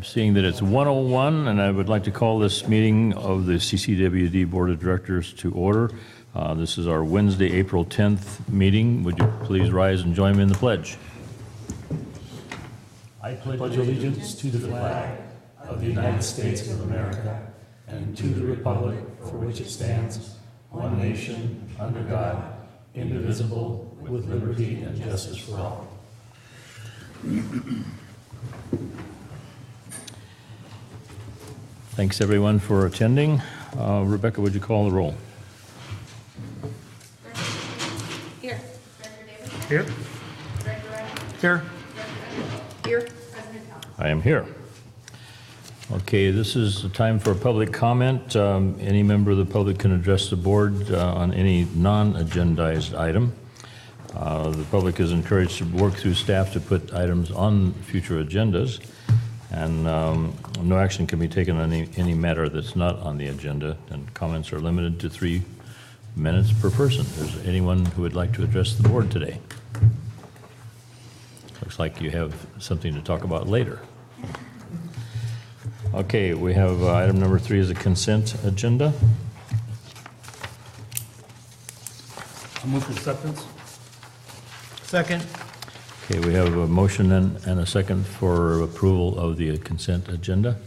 Seeing that it's 1:01, and I would like to call this meeting of the CCWD Board of Directors to order. This is our Wednesday, April 10th meeting. Would you please rise and join me in the pledge? I pledge allegiance to the flag of the United States of America and to the republic for which it stands, one nation, under God, indivisible, with liberty and justice for all. Thanks, everyone, for attending. Rebecca, would you call the roll? Here. Here. Here. Here. I am here. Okay, this is the time for public comment. Any member of the public can address the board on any non-agendized item. The public is encouraged to work through staff to put items on future agendas, and no action can be taken on any matter that's not on the agenda, and comments are limited to 3 minutes per person. Is there anyone who would like to address the board today? Looks like you have something to talk about later. Okay, we have item number 3 is a consent agenda. I'll move for acceptance. Second. Okay, we have a motion and a second for approval of the consent agenda.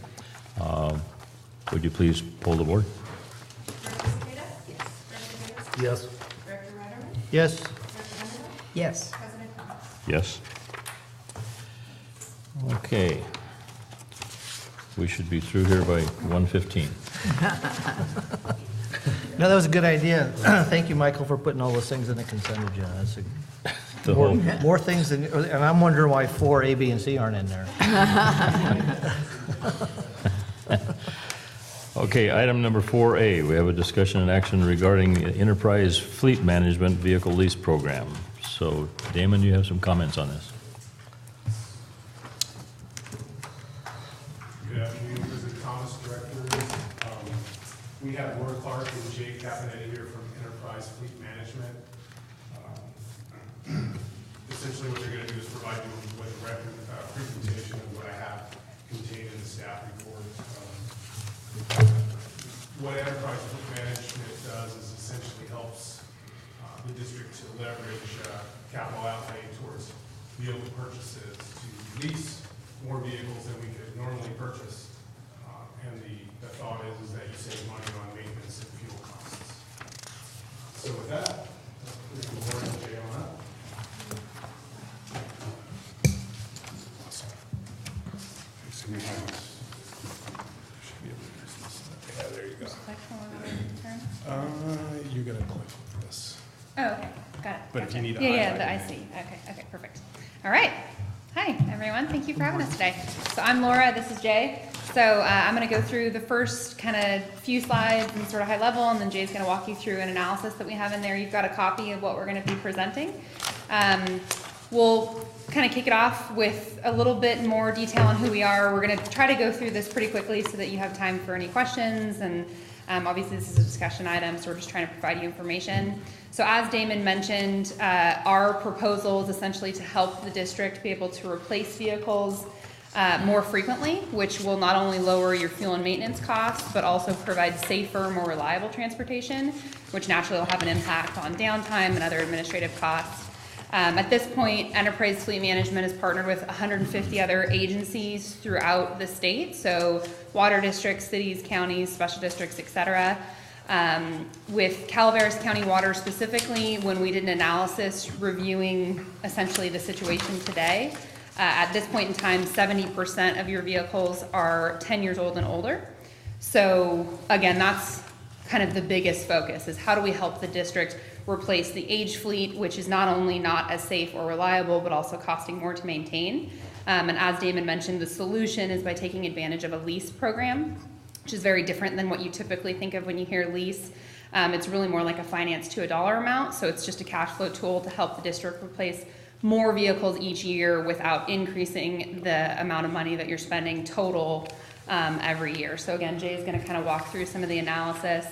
Would you please poll the board? Yes. Director Rutterman? Yes. Yes. President Trump? Yes. Okay. We should be through here by 1:15. No, that was a good idea. Thank you, Michael, for putting all those things in the consent agenda. That's The whole, more things than, and I'm wondering why 4, A, B, and C aren't in there. okay, item number 4A, we have a discussion and action regarding the Enterprise Fleet Management Vehicle Lease Program. So, Damon, you have some comments on this? Good afternoon, President Thomas, Directors. We have Laura Clark and Jay Capinetti here from Enterprise Fleet Management. Essentially what they're going to do is provide you with a record presentation of what I have contained in the staff report. What Enterprise Fleet Management does is essentially helps the district to leverage capital outlay towards vehicle purchases to lease more vehicles than we could normally purchase. And the thought is that you save money on maintenance and fuel costs. So with that, let's bring the board and Jay on up. Yeah, there you go. You're gonna click this. Oh, okay, got it. But if you need to yeah, highlight I it. see. Okay, perfect. All right. Hi, everyone. Thank you for having us today. So I'm Laura. This is Jay. So I'm going to go through the first kind of few slides and sort of high level, and then Jay's going to walk you through an analysis that we have in there. You've got a copy of what we're going to be presenting. We'll kind of kick it off with a little bit more detail on who we are. We're going to try to go through this pretty quickly so that you have time for any questions, and obviously this is a discussion item, so we're just trying to provide you information. So as Damon mentioned, our proposal is essentially to help the district be able to replace vehicles more frequently, which will not only lower your fuel and maintenance costs, but also provide safer, more reliable transportation, which naturally will have an impact on downtime and other administrative costs. At this point, Enterprise Fleet Management has partnered with 150 other agencies throughout the state, so water districts, cities, counties, special districts, etc. With Calaveras County Water specifically, when we did an analysis reviewing essentially the situation today, at this point in time, 70% of your vehicles are 10 years old and older. So again, that's kind of the biggest focus, is how do we help the district replace the aged fleet, which is not only not as safe or reliable, but also costing more to maintain. And as Damon mentioned, the solution is by taking advantage of a lease program, which is very different than what you typically think of when you hear lease. It's really more like a finance to a dollar amount, so it's just a cash flow tool to help the district replace more vehicles each year without increasing the amount of money that you're spending total every year. So again, Jay is going to kind of walk through some of the analysis.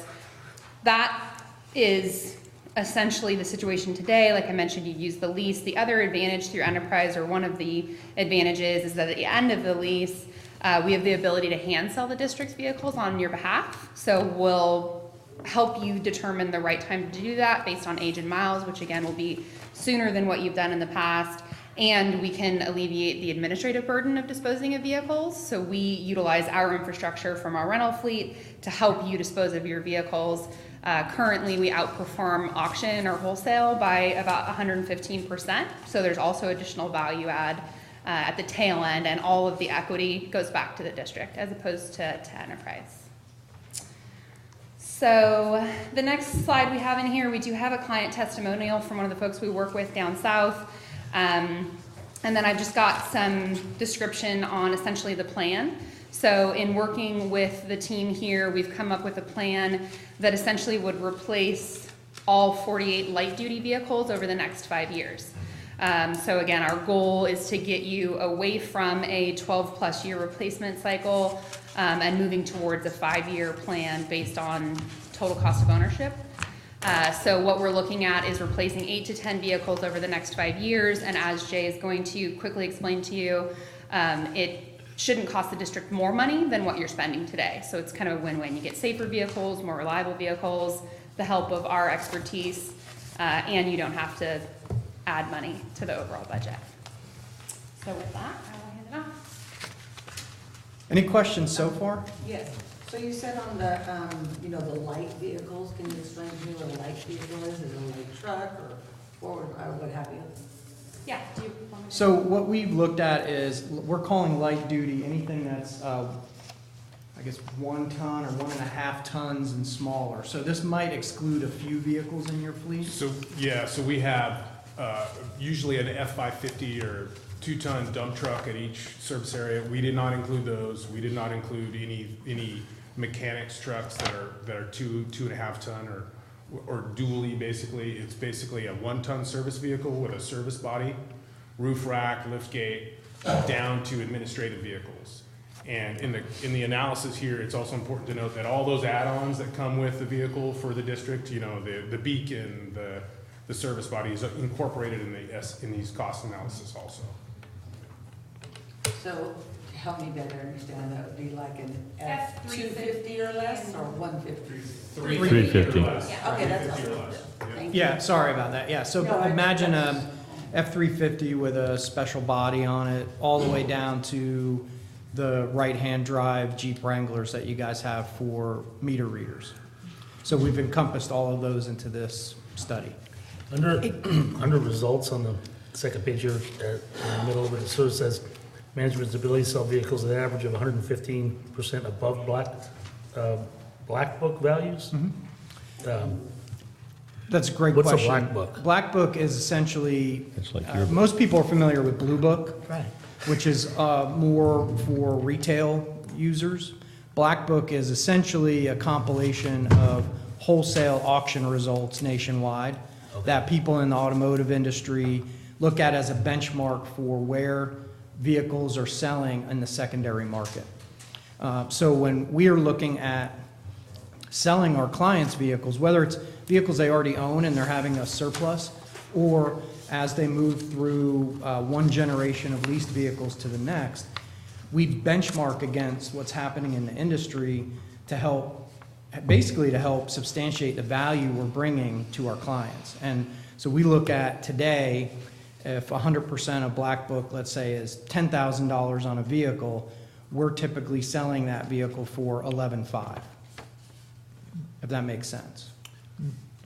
That is essentially the situation today. Like I mentioned, you use the lease. The other advantage through Enterprise, or one of the advantages, is that at the end of the lease, We have the ability to hand sell the district's vehicles on your behalf. So we'll help you determine the right time to do that based on age and miles, which again will be sooner than what you've done in the past. And we can alleviate the administrative burden of disposing of vehicles. So we utilize our infrastructure from our rental fleet to help you dispose of your vehicles. Currently, we outperform auction or wholesale by about 115%. So there's also additional value add at the tail end, and all of the equity goes back to the district as opposed to enterprise. So the next slide we have in here, we do have a client testimonial from one of the folks we work with down south. And then I've just got some description on essentially the plan. So in working with the team here, we've come up with a plan that essentially would replace all 48 light duty vehicles over the next 5 years. So again, our goal is to get you away from a 12+ year replacement cycle and moving towards a 5-year plan based on total cost of ownership. So what we're looking at is replacing 8 to 10 vehicles over the next 5 years, and as Jay is going to quickly explain to you, it shouldn't cost the district more money than what you're spending today. So it's kind of a win-win. You get safer vehicles, more reliable vehicles, the help of our expertise, and you don't have to add money to the overall budget. So with that, I will hand it off. Any questions so far? Yes, so you said on the, the light vehicles, can you explain to me what a light vehicle is? Is it a light truck or forward, or what have you? Yeah, do you want me to? So what we've looked at is, we're calling light duty anything that's, I guess, 1 ton or 1.5 tons and smaller. So this might exclude a few vehicles in your fleet? So, yeah, so we have usually an F-550 or 2-ton dump truck at each service area. We did not include those. We did not include any mechanics trucks that are 2.5 ton or dually, basically. It's basically a 1-ton service vehicle with a service body, roof rack, lift gate, down to administrative vehicles. And in the analysis here, it's also important to note that all those add-ons that come with the vehicle for the district, the beacon, the service body is incorporated in these cost analysis also. So, help me better understand, that would be like an F-350 F-250 or less, or 150? 350. Yeah. Okay, that's or helpful. less. Thank you. Yeah, sorry about that. Yeah, so No, I- imagine a F-350 with a special body on it, all the way down to the right-hand drive Jeep Wranglers that you guys have for meter readers. So we've encompassed all of those into this study. Under results on the second page here, in the middle of it, it sort of says management's ability to sell vehicles at an average of 115% above black book values. That's a great What's a question. black book? Black book is essentially, It's like your most people are familiar with Blue Book, Right. which is more for retail users. Black Book is essentially a compilation of wholesale auction results nationwide that people in the automotive industry look at as a benchmark for where vehicles are selling in the secondary market. So when we are looking at selling our clients' vehicles, whether it's vehicles they already own and they're having a surplus, or as they move through one generation of leased vehicles to the next, we benchmark against what's happening in the industry to help, basically to help substantiate the value we're bringing to our clients. And so we look at today, if 100% of Black Book, let's say, is $10,000 on a vehicle, we're typically selling that vehicle for $11,500, if that makes sense.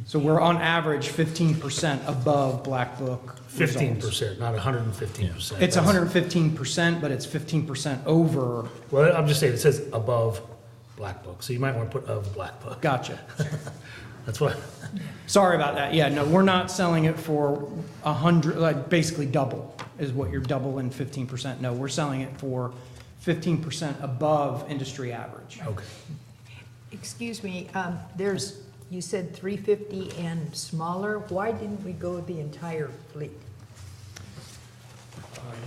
So we're on average 15% above Black Book results. 15%, not 115%. It's 115%, but it's 15% over. Well, I'm just saying, it says above Black Book, so you might want to put of Black Book. Gotcha. That's what, Sorry about that. Yeah, no, we're not selling it for 100, like basically double is what you're double in 15%. No, we're selling it for 15% above industry average. okay. Excuse me, you said 350 and smaller. Why didn't we go the entire fleet?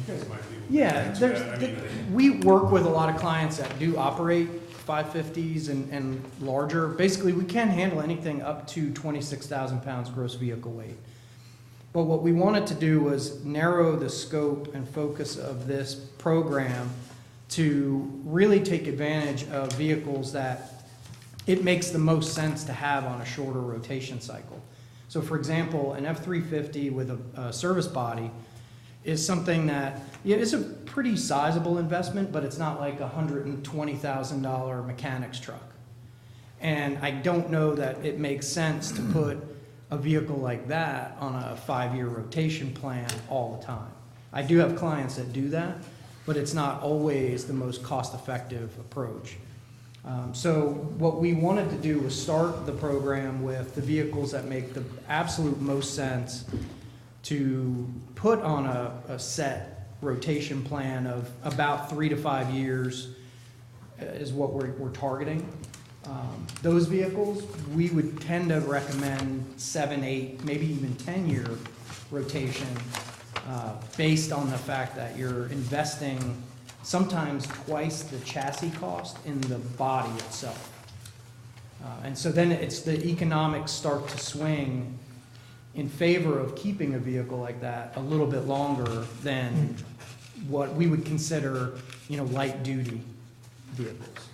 You guys might be able to Yeah, answer that. I mean, we work with a lot of clients that do operate 550s and larger. Basically, we can handle anything up to 26,000 pounds gross vehicle weight. But what we wanted to do was narrow the scope and focus of this program to really take advantage of vehicles that it makes the most sense to have on a shorter rotation cycle. So for example, an F-350 with a service body is something that, yeah, it's a pretty sizable investment, but it's not like a $120,000 mechanics truck. And I don't know that it makes sense to put a vehicle like that on a 5-year rotation plan all the time. I do have clients that do that, but it's not always the most cost-effective approach. So what we wanted to do was start the program with the vehicles that make the absolute most sense to put on a set rotation plan of about 3 to 5 years is what we're targeting. Those vehicles, we would tend to recommend 7, 8, maybe even 10-year rotation based on the fact that you're investing sometimes twice the chassis cost in the body itself. And so then it's the economics start to swing in favor of keeping a vehicle like that a little bit longer than what we would consider, light duty vehicles.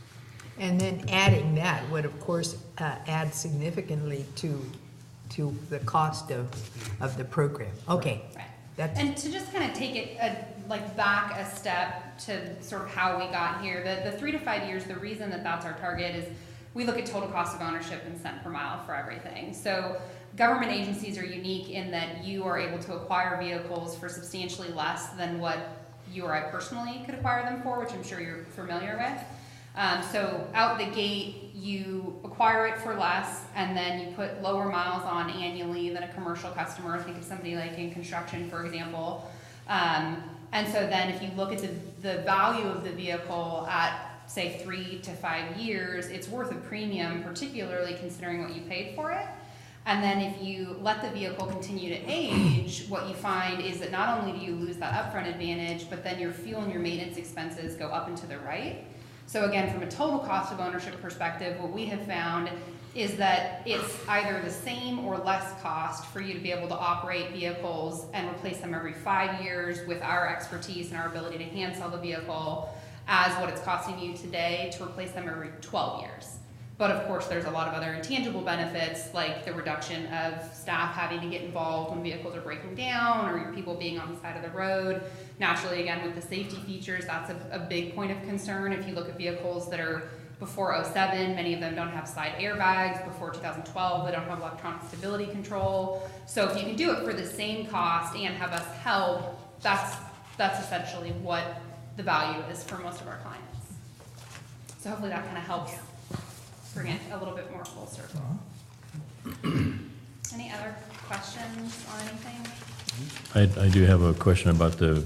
And then adding that would, of course, add significantly to the cost of the program. Okay. Right. That's, And to just kind of take it back a step to sort of how we got here, the 3 to 5 years, the reason that that's our target is we look at total cost of ownership and cent per mile for everything. So government agencies are unique in that you are able to acquire vehicles for substantially less than what you or I personally could acquire them for, which I'm sure you're familiar with. So out the gate, you acquire it for less, and then you put lower miles on annually than a commercial customer. Think of somebody like in construction, for example. And so then if you look at the value of the vehicle at, say, 3 to 5 years, it's worth a premium, particularly considering what you paid for it. And then if you let the vehicle continue to age, what you find is that not only do you lose that upfront advantage, but then your fuel and your maintenance expenses go up and to the right. So again, from a total cost of ownership perspective, what we have found is that it's either the same or less cost for you to be able to operate vehicles and replace them every 5 years with our expertise and our ability to hand sell the vehicle as what it's costing you today to replace them every 12 years. But of course, there's a lot of other intangible benefits, like the reduction of staff having to get involved when vehicles are breaking down or your people being on the side of the road. Naturally, again, with the safety features, that's a big point of concern. If you look at vehicles that are before 07, many of them don't have side airbags. Before 2012, they don't have electronic stability control. So if you can do it for the same cost and have us help, that's essentially what the value is for most of our clients. So hopefully that kind of helps bring it a little bit more full circle. Any other questions on anything? I do have a question about the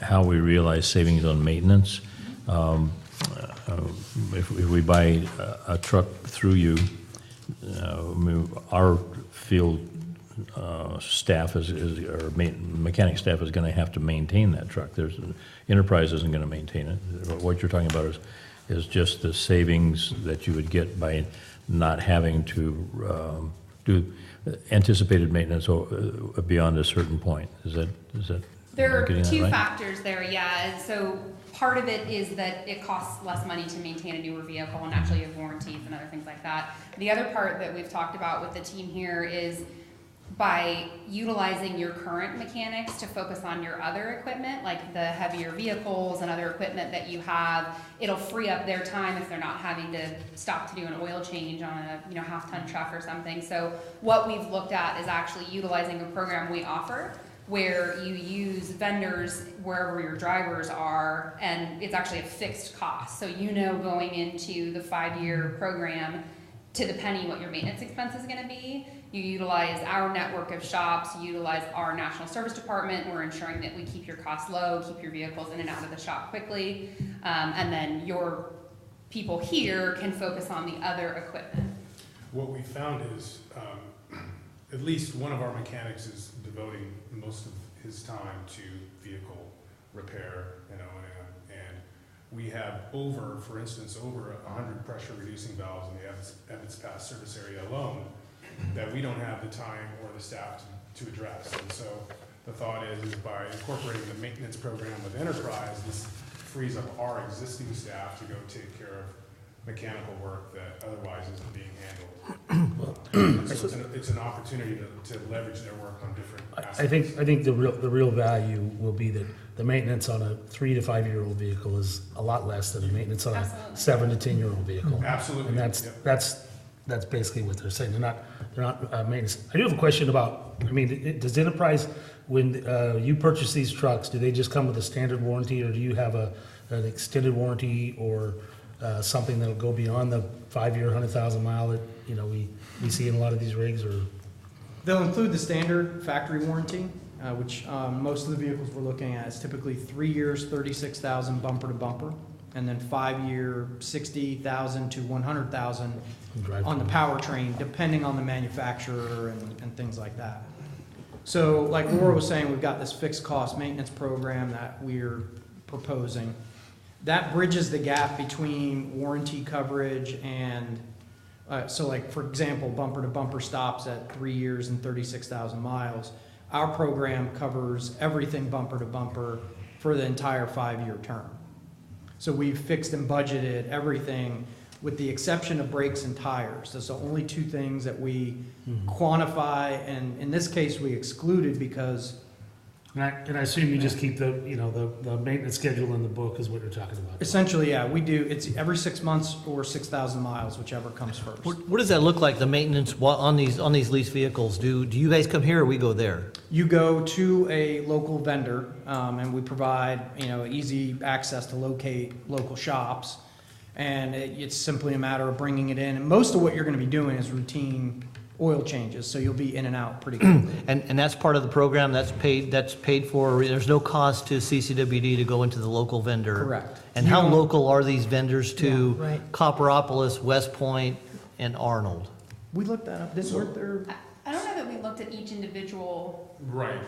how we realize savings on maintenance. If we buy a truck through you, our field staff or mechanic staff is going to have to maintain that truck. Enterprise isn't going to maintain it. What you're talking about is just the savings that you would get by not having to do anticipated maintenance beyond a certain point. Is that There are getting that two right? factors there, yeah. And so part of it is that it costs less money to maintain a newer vehicle, and actually you have warranties and other things like that. The other part that we've talked about with the team here is by utilizing your current mechanics to focus on your other equipment, like the heavier vehicles and other equipment that you have, it'll free up their time if they're not having to stop to do an oil change on a half-ton truck or something. So what we've looked at is actually utilizing a program we offer where you use vendors wherever your drivers are, and it's actually a fixed cost. So going into the 5-year program to the penny what your maintenance expense is gonna be. You utilize our network of shops, you utilize our national service department. We're ensuring that we keep your costs low, keep your vehicles in and out of the shop quickly, and then your people here can focus on the other equipment. What we found is, at least one of our mechanics is devoting most of his time to vehicle repair and O&M. And we have for instance, over 100 pressure reducing valves in the Ebbets Pass service area alone that we don't have the time or the staff to address. And so the thought is by incorporating the maintenance program with Enterprise, this frees up our existing staff to go take care of mechanical work that otherwise isn't being handled. So it's an opportunity to leverage their work on different aspects. I think the real value will be that the maintenance on a 3 to 5 year old vehicle is a lot less than the maintenance on Absolutely. a 7 to 10 year old vehicle. Absolutely. And Yep. that's basically what they're saying. They're not maintenance. I do have a question about, I mean, does Enterprise, when you purchase these trucks, do they just come with a standard warranty, or do you have an extended warranty, or something that'll go beyond the 5 year, 100,000 mile that, you know, we see in a lot of these rigs, or? They'll include the standard factory warranty, which most of the vehicles we're looking at is typically 3 years, 36,000 bumper to bumper, and then 5 year, 60,000 to 100,000 on the powertrain, depending on the manufacturer and things like that. So like Laura was saying, we've got this fixed cost maintenance program that we're proposing. That bridges the gap between warranty coverage and, so like, for example, bumper to bumper stops at 3 years and 36,000 miles. Our program covers everything bumper to bumper for the entire 5 year term. So we've fixed and budgeted everything with the exception of brakes and tires. Those are the only two things that we quantify, and in this case, we excluded because And I assume you just keep the, you know, the maintenance schedule in the book is what you're talking about. essentially, yeah, we do, it's every 6 months or 6,000 miles, whichever comes first. What does that look like, the maintenance on these leased vehicles? Do you guys come here or we go there? You go to a local vendor, and we provide, you know, easy access to locate local shops. And it's simply a matter of bringing it in. And most of what you're gonna be doing is routine oil changes, so you'll be in and out pretty quickly. And that's part of the program, that's paid for, there's no cost to CCWD to go into the local vendor? Correct. And You how don't- local are these vendors to Yeah, right. Copperopolis, West Point, and Arnold? We looked that up, weren't there? I don't know that we looked at each individual Right.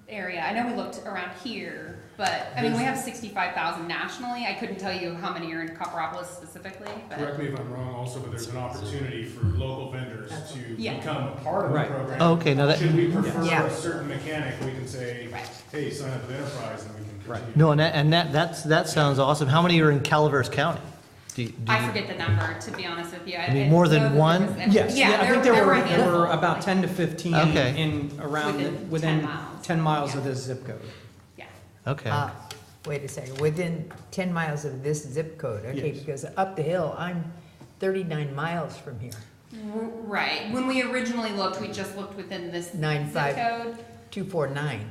area. I know we looked around here, but, I mean, we have 65,000 nationally. I couldn't tell you how many are in Copperopolis specifically, but. Correct me if I'm wrong also, but there's an opportunity for local vendors to Yeah. become a part of the Right. program. Oh, okay, now that, Should we prefer Yeah. a certain mechanic, we can say, Right. hey, sign up with Enterprise and we can Right. continue. no, and that sounds awesome. How many are in Calaveras County? Do I you- forget the number, to be honest with you. I mean, more than one? Yes, Yeah, I think there were a handful. about 10 to 15 Okay. in, around, Within within 10 miles. 10 miles of Yeah. this zip code. Yeah. Okay. Wait a second, within 10 miles of this zip code, okay, Yes. because up the hill, I'm 39 miles from here. Right. When we originally looked, we just looked within this zip 95. code. 249.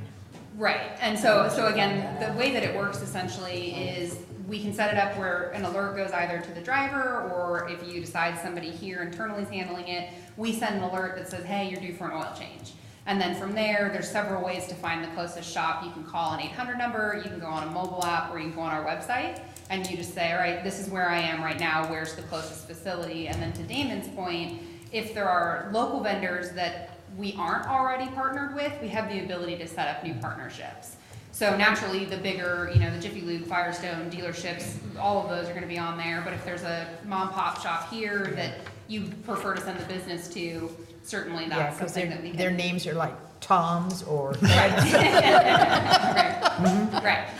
Right, and so again, the way that it works essentially is we can set it up where an alert goes either to the driver, or if you decide somebody here internally is handling it, we send an alert that says, hey, you're due for an oil change. And then from there, there's several ways to find the closest shop. You can call an 800 number, you can go on a mobile app, or you can go on our website, and you just say, all right, this is where I am right now, where's the closest facility? And then to Damon's point, if there are local vendors that we aren't already partnered with, we have the ability to set up new partnerships. So naturally, the bigger, you know, the Jiffy Lube, Firestone dealerships, all of those are gonna be on there. But if there's a mom and pop shop here that you prefer to send the business to, certainly Yeah, that's because something that we can. their names are like Tom's or Right,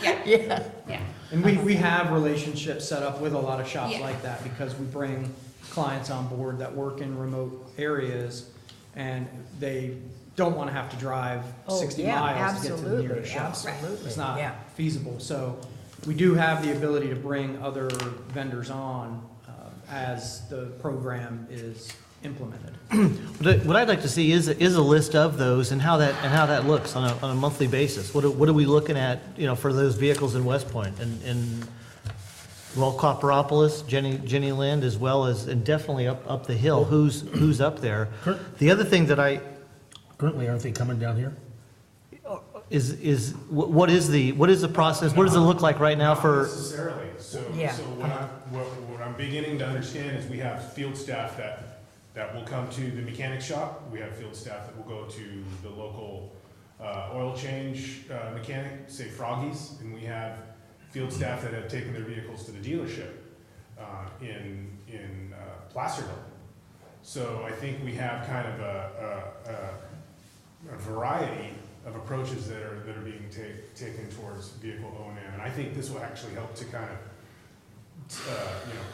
yeah, Yeah. yeah. And we have relationships set up with a lot of shops Yeah. like that because we bring clients on board that work in remote areas and they don't want to have to drive Oh, 60 yeah, miles to get to the nearest absolutely, shop. absolutely, It's not yeah. feasible. So we do have the ability to bring other vendors on as the program is implemented. What I'd like to see is a list of those and how that looks on a monthly basis. What are we looking at, you know, for those vehicles in West Point and well, Copperopolis, Jenny Lind, as well as, and definitely up the hill, who's up there. The other thing that Currently, aren't they coming down here? is what is the process? What does it look like right now Not for? necessarily, so Yeah. what I'm beginning to understand is we have field staff that will come to the mechanic shop, we have field staff that will go to the local oil change mechanic, say Froggy's, and we have field staff that have taken their vehicles to the dealership in Placerville. So I think we have kind of a variety of approaches that are being taken towards vehicle O&M. And I think this will actually help to kind of,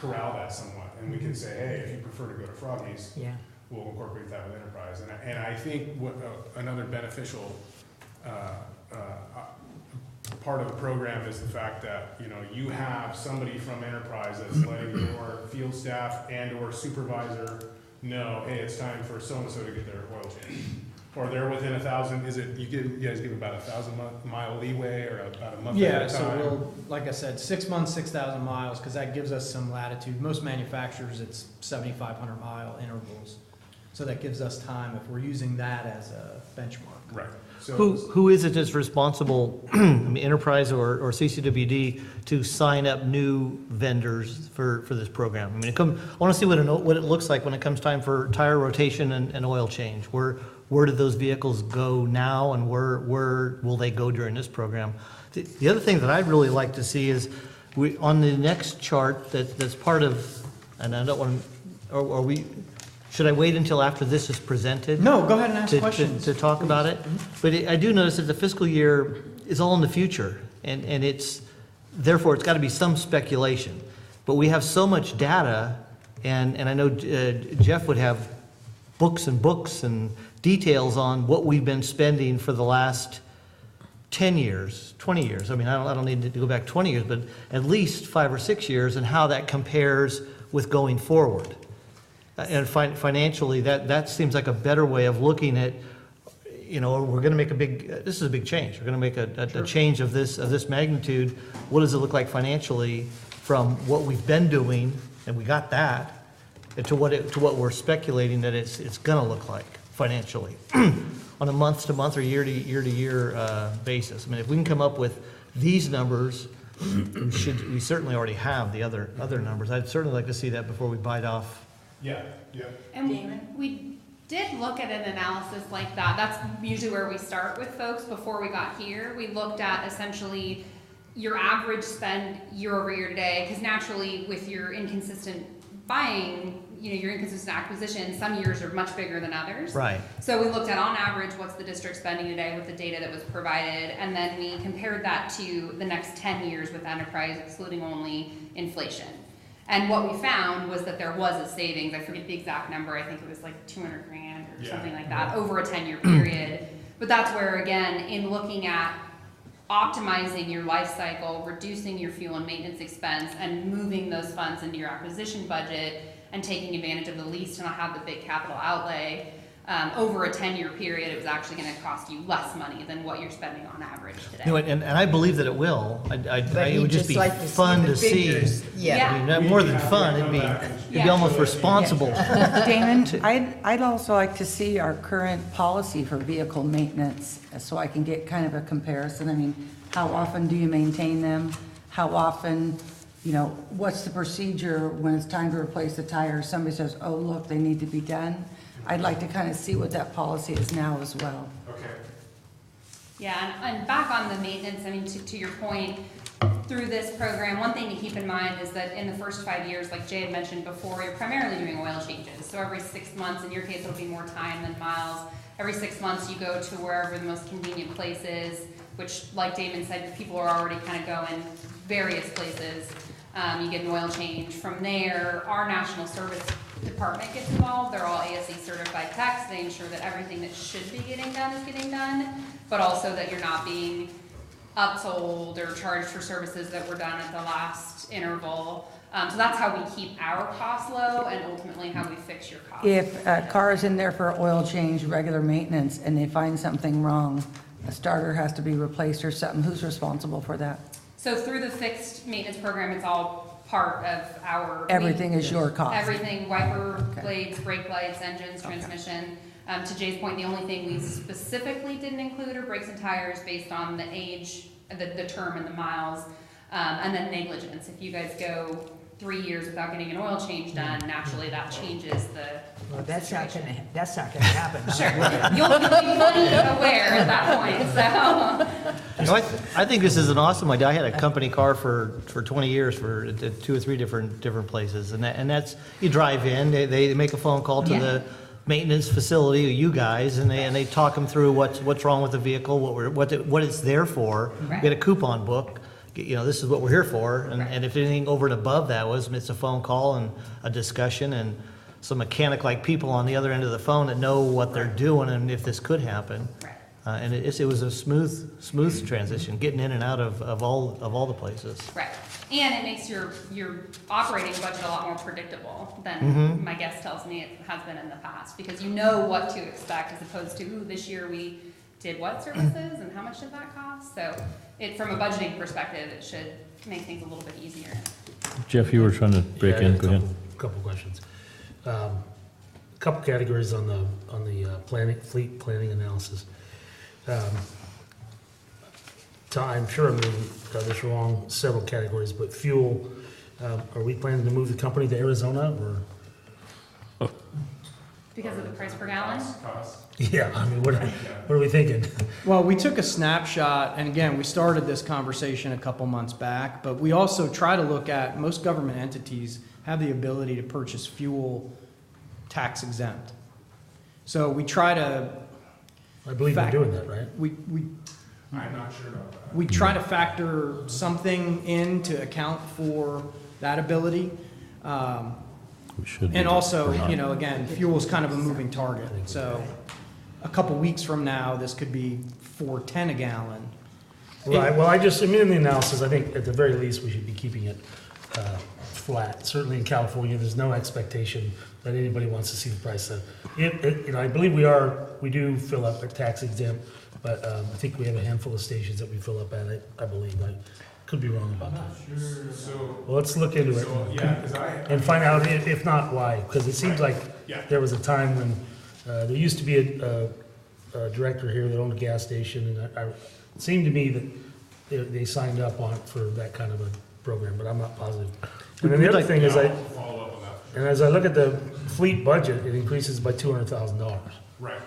corral that somewhat. And we can say, hey, if you prefer to go to Froggy's, Yeah. we'll incorporate that with Enterprise. And I think what another beneficial part of the program is the fact that, you have somebody from Enterprise that's letting your field staff and or supervisor know, hey, it's time for so-and-so to get their oil change. Or they're within 1,000, you guys give about 1,000-mile leeway or about a month at Yeah, a so time? we'll, like I said, 6 months, 6,000 miles, because that gives us some latitude. Most manufacturers, it's 7,500 mile intervals. So that gives us time if we're using that as a benchmark. Right. So Who is it that's responsible, I mean, Enterprise or CCWD, to sign up new vendors for this program? I mean, I want to see what it looks like when it comes time for tire rotation and oil change. Where do those vehicles go now, and where will they go during this program? The other thing that I'd really like to see is, on the next chart that's part of, and I don't want to, should I wait until after this is presented? No, go ahead and ask questions. To talk about it? But I do notice that the fiscal year is all in the future, and therefore it's got to be some speculation. But we have so much data, and I know Jeff would have books and books and details on what we've been spending for the last 10 years, 20 years. I mean, I don't need to go back 20 years, but at least 5 or 6 years, and how that compares with going forward. And financially, that seems like a better way of looking at, we're going to make this is a big change. We're going to make a change of this magnitude. What does it look like financially from what we've been doing, and we got that, to what we're speculating that it's going to look like financially on a month-to-month or year-to-year basis. I mean, if we can come up with these numbers, we certainly already have the other numbers. I'd certainly like to see that before we bite off. Yeah. And we did look at an analysis like that. That's usually where we start with folks before we got here. We looked at essentially your average spend year over year today, because naturally with your inconsistent buying, your inconsistent acquisition, some years are much bigger than others. Right. So we looked at, on average, what's the district spending today with the data that was provided, and then we compared that to the next 10 years with Enterprise, excluding only inflation. And what we found was that there was a savings. I forget the exact number. I think it was like 200 grand or something like that over a 10-year period. But that's where, again, in looking at optimizing your life cycle, reducing your fuel and maintenance expense, and moving those funds into your acquisition budget, and taking advantage of the lease to not have the big capital outlay, over a 10-year period, it was actually going to cost you less money than what you're spending on average today. And I believe that it will. It would just be fun to see. Yeah. I mean, more than fun, it'd be almost responsible. Damon, I'd also like to see our current policy for vehicle maintenance, so I can get kind of a comparison. I mean, how often do you maintain them? How often, what's the procedure when it's time to replace the tires? Somebody says, oh, look, they need to be done. I'd like to kind of see what that policy is now as well. Okay. Yeah, and back on the maintenance, I mean, to your point, through this program, one thing to keep in mind is that in the first 5 years, like Jay had mentioned before, you're primarily doing oil changes. So every 6 months, in your case, it'll be more time than miles. Every 6 months, you go to wherever the most convenient place is, which, like Damon said, people are already kind of going various places. You get an oil change. From there, our national service department gets involved. They're all ASE certified techs. They ensure that everything that should be getting done is getting done, but also that you're not being upsold or charged for services that were done at the last interval. So that's how we keep our costs low, and ultimately how we fix your costs. If a car is in there for oil change, regular maintenance, and they find something wrong, a starter has to be replaced or something, who's responsible for that? So through the fixed maintenance program, it's all part of our. Everything is your cost? Everything, wiper blades, brake lights, engines, transmission. To Jay's point, the only thing we specifically didn't include are brakes and tires based on the age, the term and the miles, and then negligence. If you guys go 3 years without getting an oil change done, naturally that changes the. Well, that's not gonna happen. Sure, you'll be fully aware at that point, so. I think this is an awesome idea. I had a company car for 20 years for 2 or 3 different places, and that's, you drive in, they make a phone call to maintenance facility, you guys, and they talk them through what's wrong with the vehicle, what it's there for. Right. Get a coupon book, this is what we're here for, Right. and if anything over and above that it's a phone call and a discussion and some mechanic-like people on the other end of the phone that know what they're doing and if this could happen. Right. And it was a smooth transition, getting in and out of all the places. Right. And it makes your operating budget a lot more predictable than Mm-hmm. my guess tells me it has been in the past, because you know what to expect as opposed to, ooh, this year we did what services and how much did that cost? So from a budgeting perspective, it should make things a little bit easier. Jeff, you were trying to break in, go ahead. Couple questions. Couple categories on the fleet planning analysis. I'm sure I'm doing this wrong, several categories, but fuel, are we planning to move the company to Arizona, or? Because of the price per gallon? Cost. Yeah, I mean, what are we thinking? Well, we took a snapshot, and again, we started this conversation a couple months back, but we also try to look at, most government entities have the ability to purchase fuel tax exempt. So we try to, I believe we're doing that, right? I'm not sure about that. we try to factor something in to account for that ability. We should. And be, also, or not. again, fuel is kind of a moving target. So a couple weeks from now, this could be $4.10 a gallon. Right, well, in the analysis, I think at the very least, we should be keeping it flat. Certainly in California, there's no expectation that anybody wants to see the price. I believe we do fill up a tax exempt, but I think we have a handful of stations that we fill up at it, I believe. I could be wrong about that. So, Well, let's look into it yeah, because and find out if not, why. Because it seems like Yeah. there was a time when there used to be a director here that owned a gas station, and it seemed to me that they signed up on it for that kind of a program, but I'm not positive. And then the other thing is, I'll follow up on that. and as I look at the fleet budget, it increases by $200,000. Right.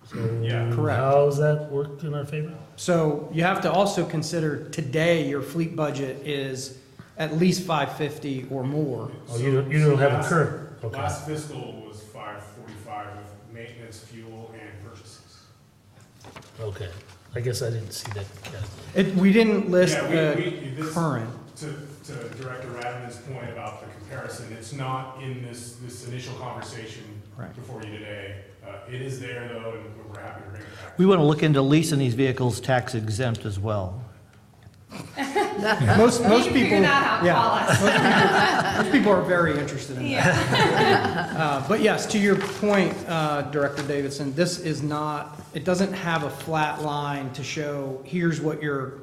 So Yeah. Correct. how's that work in our favor? So you have to also consider today your fleet budget is at least $550 or more. Oh, you don't have a current, okay. Last fiscal was 545 with maintenance, fuel, and purchases. Okay, I guess I didn't see that. We didn't list Yeah, the this- current. To Director Radman's point about the comparison, it's not in this initial conversation Right. before you today. It is there though, and we're happy to bring it back. We want to look into leasing these vehicles tax exempt as well. Most You can people, figure that out, yeah, call us. most people are very interested in that. Yeah. But yes, to your point, Director Davidson, this is not, it doesn't have a flat line to show, here's what your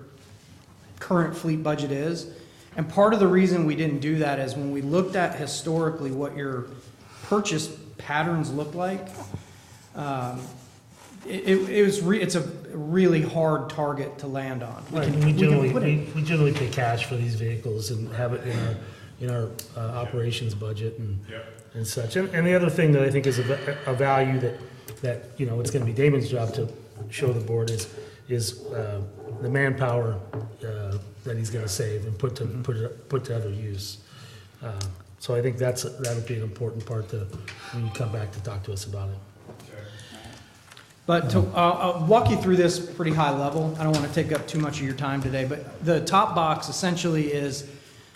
current fleet budget is. And part of the reason we didn't do that is when we looked at historically what your purchase patterns look like, it's a really hard target to land on. Right, We generally pay cash for these vehicles and have it in our operations budget and Yep. and such. And the other thing that I think is a value that it's gonna be Damon's job to show the board is the manpower that he's gonna save and put to other use. So I think that'll be an important part when you come back to talk to us about it. Okay. But I'll walk you through this pretty high level. I don't want to take up too much of your time today, but the top box essentially is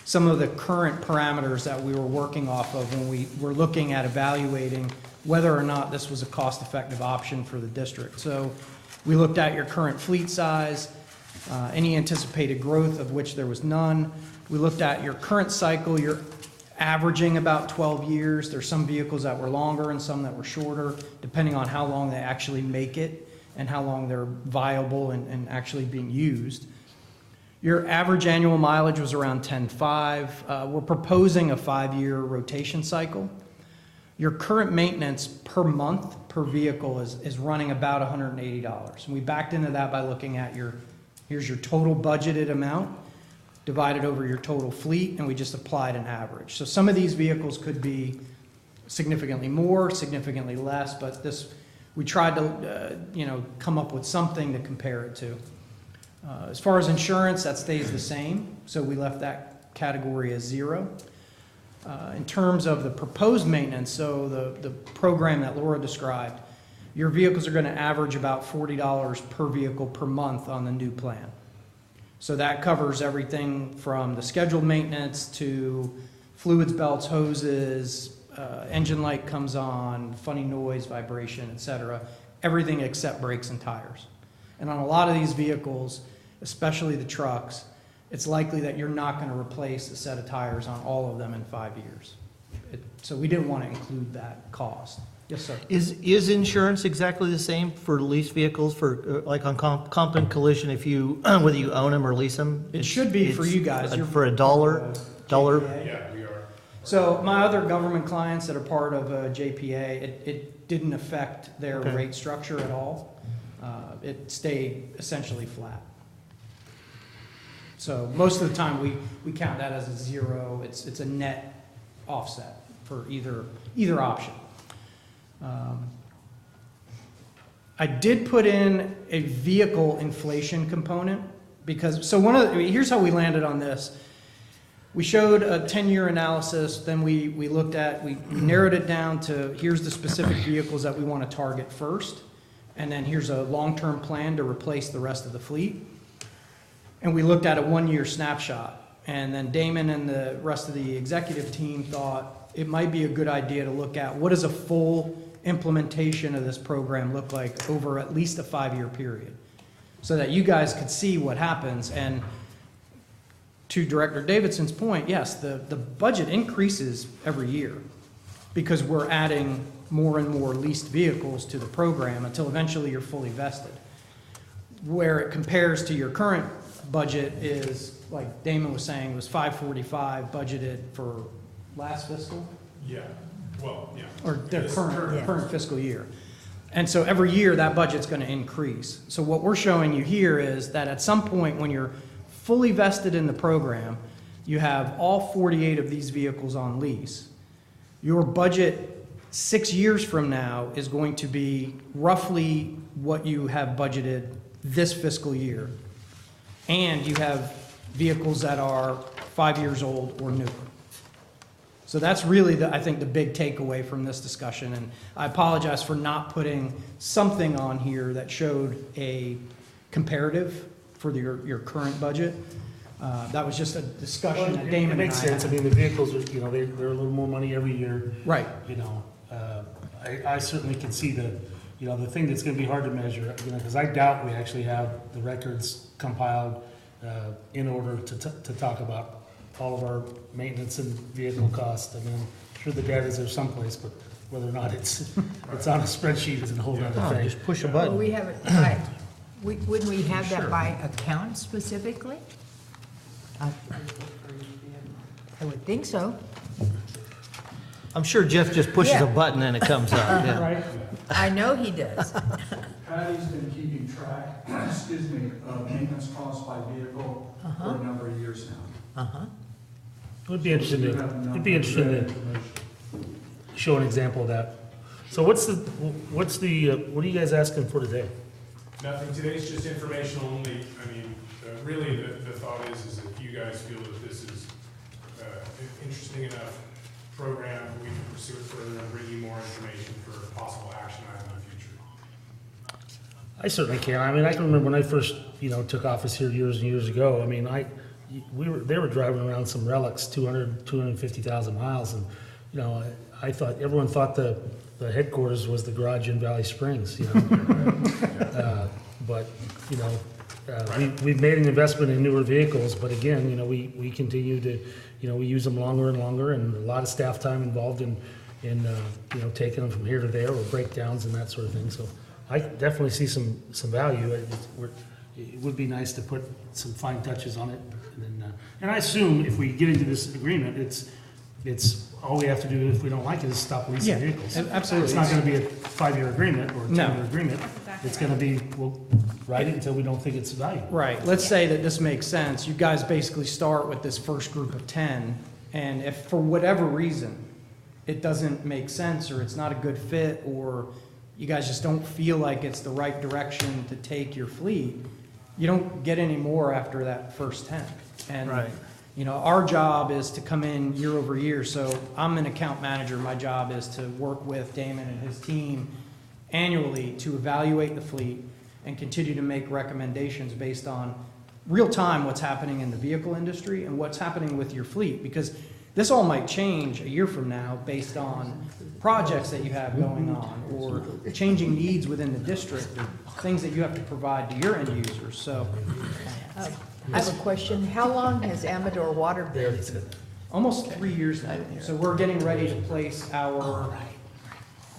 some of the current parameters that we were working off of when we were looking at evaluating whether or not this was a cost-effective option for the district. So we looked at your current fleet size, any anticipated growth of which there was none. We looked at your current cycle, you're averaging about 12 years. There's some vehicles that were longer and some that were shorter, depending on how long they actually make it and how long they're viable and actually being used. Your average annual mileage was around 10.5. We're proposing a 5-year rotation cycle. Your current maintenance per month per vehicle is running about $180. And we backed into that by looking at here's your total budgeted amount divided over your total fleet, and we just applied an average. So some of these vehicles could be significantly more, significantly less, but we tried to come up with something to compare it to. As far as insurance, that stays the same, so we left that category as 0. In terms of the proposed maintenance, so the program that Laura described, your vehicles are going to average about $40 per vehicle per month on the new plan. So that covers everything from the scheduled maintenance to fluids, belts, hoses, engine light comes on, funny noise, vibration, etc. Everything except brakes and tires. And on a lot of these vehicles, especially the trucks, it's likely that you're not going to replace a set of tires on all of them in 5 years. So we didn't want to include that cost. Yes, sir. Is insurance exactly the same for leased vehicles, for, like on comp and collision, if you, whether you own them or lease them? It should be for you guys. You're For a dollar? JPA. Yeah, we are. So my other government clients that are part of JPA, it didn't affect their Okay. rate structure at all. It stayed essentially flat. So most of the time, we count that as a zero. It's a net offset for either option. I did put in a vehicle inflation component because, so here's how we landed on this. We showed a 10-year analysis, then we narrowed it down to here's the specific vehicles that we want to target first, and then here's a long-term plan to replace the rest of the fleet. And we looked at a 1-year snapshot, and then Damon and the rest of the executive team thought it might be a good idea to look at what does a full implementation of this program look like over at least a 5-year period, so that you guys could see what happens. And to Director Davidson's point, yes, the budget increases every year because we're adding more and more leased vehicles to the program until eventually you're fully vested. Where it compares to your current budget is, like Damon was saying, was 545 budgeted for last fiscal, Yeah, well, yeah. or their This current fiscal year. And so every year that budget's going to increase. So what we're showing you here is that at some point when you're fully vested in the program, you have all 48 of these vehicles on lease. Your budget 6 years from now is going to be roughly what you have budgeted this fiscal year. And you have vehicles that are 5 years old or newer. So that's really, I think, the big takeaway from this discussion. And I apologize for not putting something on here that showed a comparative for your current budget. That was just a discussion that Damon It and I makes sense. I had. mean, the vehicles are, they're a little more money every year. Right. I certainly can see the thing that's gonna be hard to measure, because I doubt we actually have the records compiled in order to talk about all of our maintenance and vehicle costs. I mean, I'm sure the data's there someplace, but whether or not it's on a spreadsheet is a whole other Oh, thing. just push a Well, button. we have it by, wouldn't we have that by account specifically? I would think so. I'm sure Jeff just pushes a Yeah. button and it comes up, yeah. Right. I know he does. Patty's been keeping track, excuse me, of maintenance costs by vehicle for a number of years now. Uh-huh. It would be interesting to show an example of that. So what are you guys asking for today? Nothing, today's just informational only. I mean, really, the thought is if you guys feel that this is an interesting enough program, we can pursue it further and bring you more information for possible action item in the future. I certainly can. I mean, I can remember when I first, took office here years and years ago. I mean, they were driving around some relics, 250,000 miles, and everyone thought the headquarters was the garage in Valley Springs. But we've made an investment in newer vehicles, but again, we continue to, we use them longer and longer, and a lot of staff time involved in taking them from here to there, or breakdowns and that sort of thing. So I definitely see some value. It would be nice to put some fine touches on it, and I assume if we get into this agreement, it's all we have to do if we don't like it is stop leasing Yeah, vehicles. absolutely. It's not going to be a 5-year agreement or a No. 10-year agreement. Exactly It's going to be, we'll ride it until we don't think it's valuable. Right, let's say that this makes sense. You guys basically start with this first group of 10, and if for whatever reason it doesn't make sense, or it's not a good fit, or you guys just don't feel like it's the right direction to take your fleet, you don't get any more after that first 10. And Right. You know, our job is to come in year over year. So I'm an account manager. My job is to work with Damon and his team annually to evaluate the fleet and continue to make recommendations based on real time what's happening in the vehicle industry and what's happening with your fleet. Because this all might change a year from now based on projects that you have going on or changing needs within the district or things that you have to provide to your end users. So I have a question. How long has Amador Water been? almost 3 years now. So we're getting ready to place our, I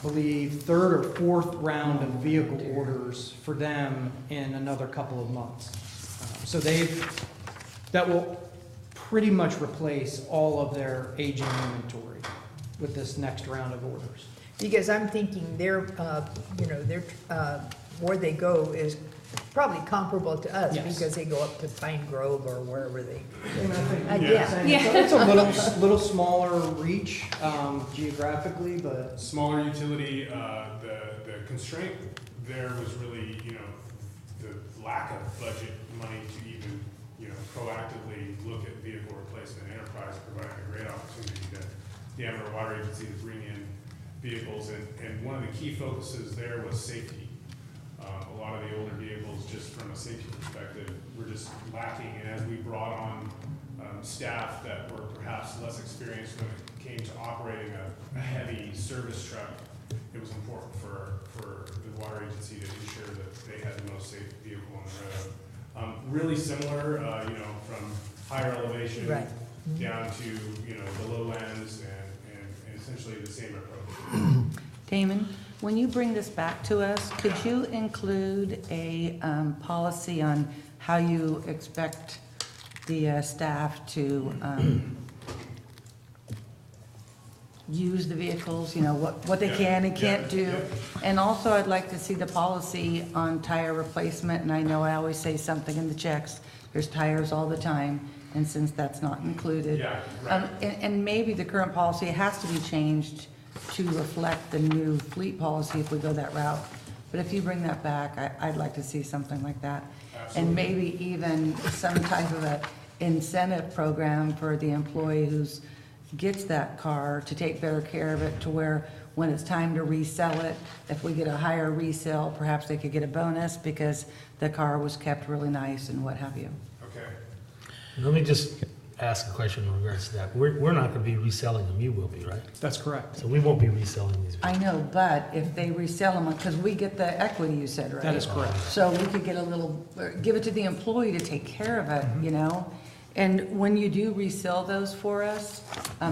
believe, third or fourth round of vehicle orders for them in another couple of months. So that will pretty much replace all of their aging inventory with this next round of orders. Because I'm thinking their, where they go is probably comparable to us, Yes. because they go up to Pine Grove or wherever they. Yeah. It's a little smaller reach geographically, but Smaller utility, the constraint there was really, the lack of budget money to even, proactively look at vehicle replacement. Enterprise provided a great opportunity to the Amador Water Agency to bring in vehicles, and one of the key focuses there was safety. A lot of the older vehicles, just from a safety perspective, were just lacking, and as we brought on staff that were perhaps less experienced when it came to operating a heavy service truck, it was important for the water agency to ensure that they had the most safe vehicle on the road. Really similar, from higher elevation Right. down to, the lowlands and essentially the same approach. Damon, when you bring this back to us, could you include a policy on how you expect the staff to use the vehicles, what they can and can't do? And also, I'd like to see the policy on tire replacement, and I know I always say something in the checks, there's tires all the time, and since that's not included. Yeah, right. And maybe the current policy has to be changed to reflect the new fleet policy if we go that route. But if you bring that back, I'd like to see something like that. Absolutely. And maybe even some type of a incentive program for the employee who's gets that car to take better care of it, to where when it's time to resell it, if we get a higher resale, perhaps they could get a bonus because the car was kept really nice and what have you. Okay. Let me just ask a question in regards to that. We're not gonna be reselling them, you will be, right? that's correct. So we won't be reselling these. I know, but if they resell them, because we get the equity, you said, right? That is correct. So we could get a little, give it to the employee to take care of it, And when you do resell those for us,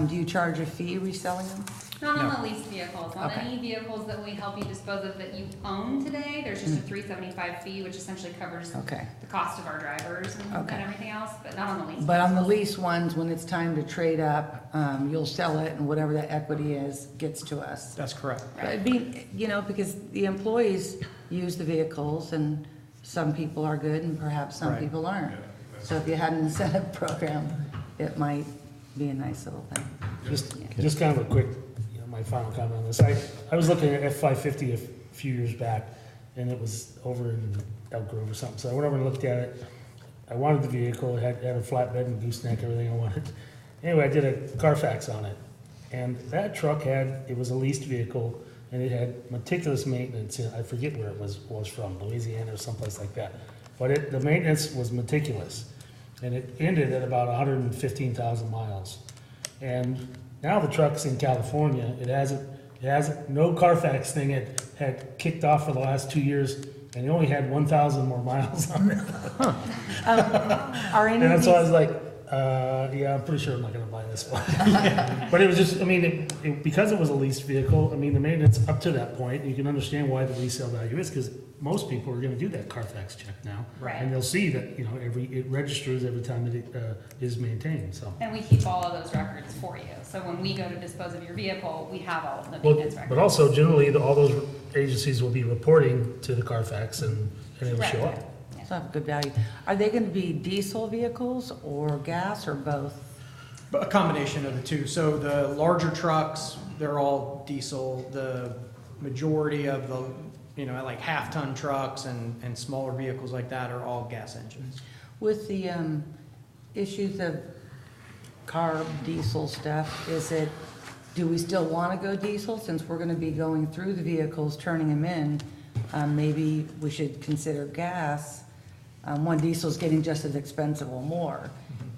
do you charge a fee reselling them? Not on No. the leased vehicles. On Okay. any vehicles that we help you dispose of that you own today, there's just a $375 fee, which essentially covers Okay. the cost of our drivers and Okay. everything else, but not on the lease. But on the lease ones, when it's time to trade up, you'll sell it and whatever that equity is gets to us. That's correct. It'd be, because the employees use the vehicles and some people are good and perhaps some Right. people aren't. Yeah, that's- So if you had an incentive program, it might be a nice little thing. Just kind of a quick, my final comment on this. I was looking at F-550 a few years back, and it was over in Elk Grove or something. So I went over and looked at it. I wanted the vehicle. It had a flatbed and gooseneck, everything I wanted. Anyway, I did a Carfax on it. And that truck it was a leased vehicle, and it had meticulous maintenance. I forget where it was from, Louisiana or someplace like that. But the maintenance was meticulous. And it ended at about 115,000 miles. And now the truck's in California. It hasn't, no Carfax thing had kicked off for the last 2 years, and it only had 1,000 more miles on it. Are any And of so I these, was like, yeah, I'm pretty sure I'm not gonna buy this one. But it was just, because it was a leased vehicle, the maintenance up to that point, you can understand why the resale value is, because most people are gonna do that Carfax check now. Right. And they'll see that, it registers every time that it is maintained, so. And we keep all of those records for you. So when we go to dispose of your vehicle, we have all of the Well, maintenance records. but also generally, all those agencies will be reporting to the Carfax and it'll show Right. up. so have good value. Are they gonna be diesel vehicles or gas or both? But a combination of the two. So the larger trucks, they're all diesel. The majority of the, like half-ton trucks and smaller vehicles like that are all gas engines. With the issues of carb diesel stuff, do we still want to go diesel since we're going to be going through the vehicles, turning them in? Maybe we should consider gas. One diesel's getting just as expensive or more.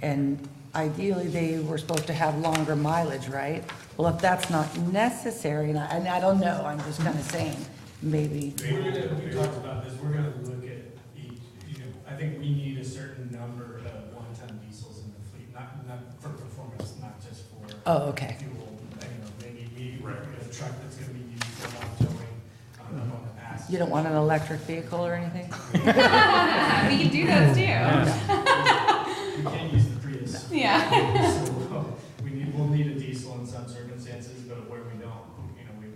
And ideally, they were supposed to have longer mileage, right? Well, if that's not necessary, and I don't know, I'm just kind of saying, maybe. We talked about this, we're gonna look at each, I think we need a certain number of one-ton diesels in the fleet, not for performance, not just for Oh, okay. fuel. Maybe a truck that's gonna be used for long towing, on the past. You don't want an electric vehicle or anything? We can do those too. We can't use the Prius. Yeah. So we'll need a diesel in some circumstances, but where we don't, we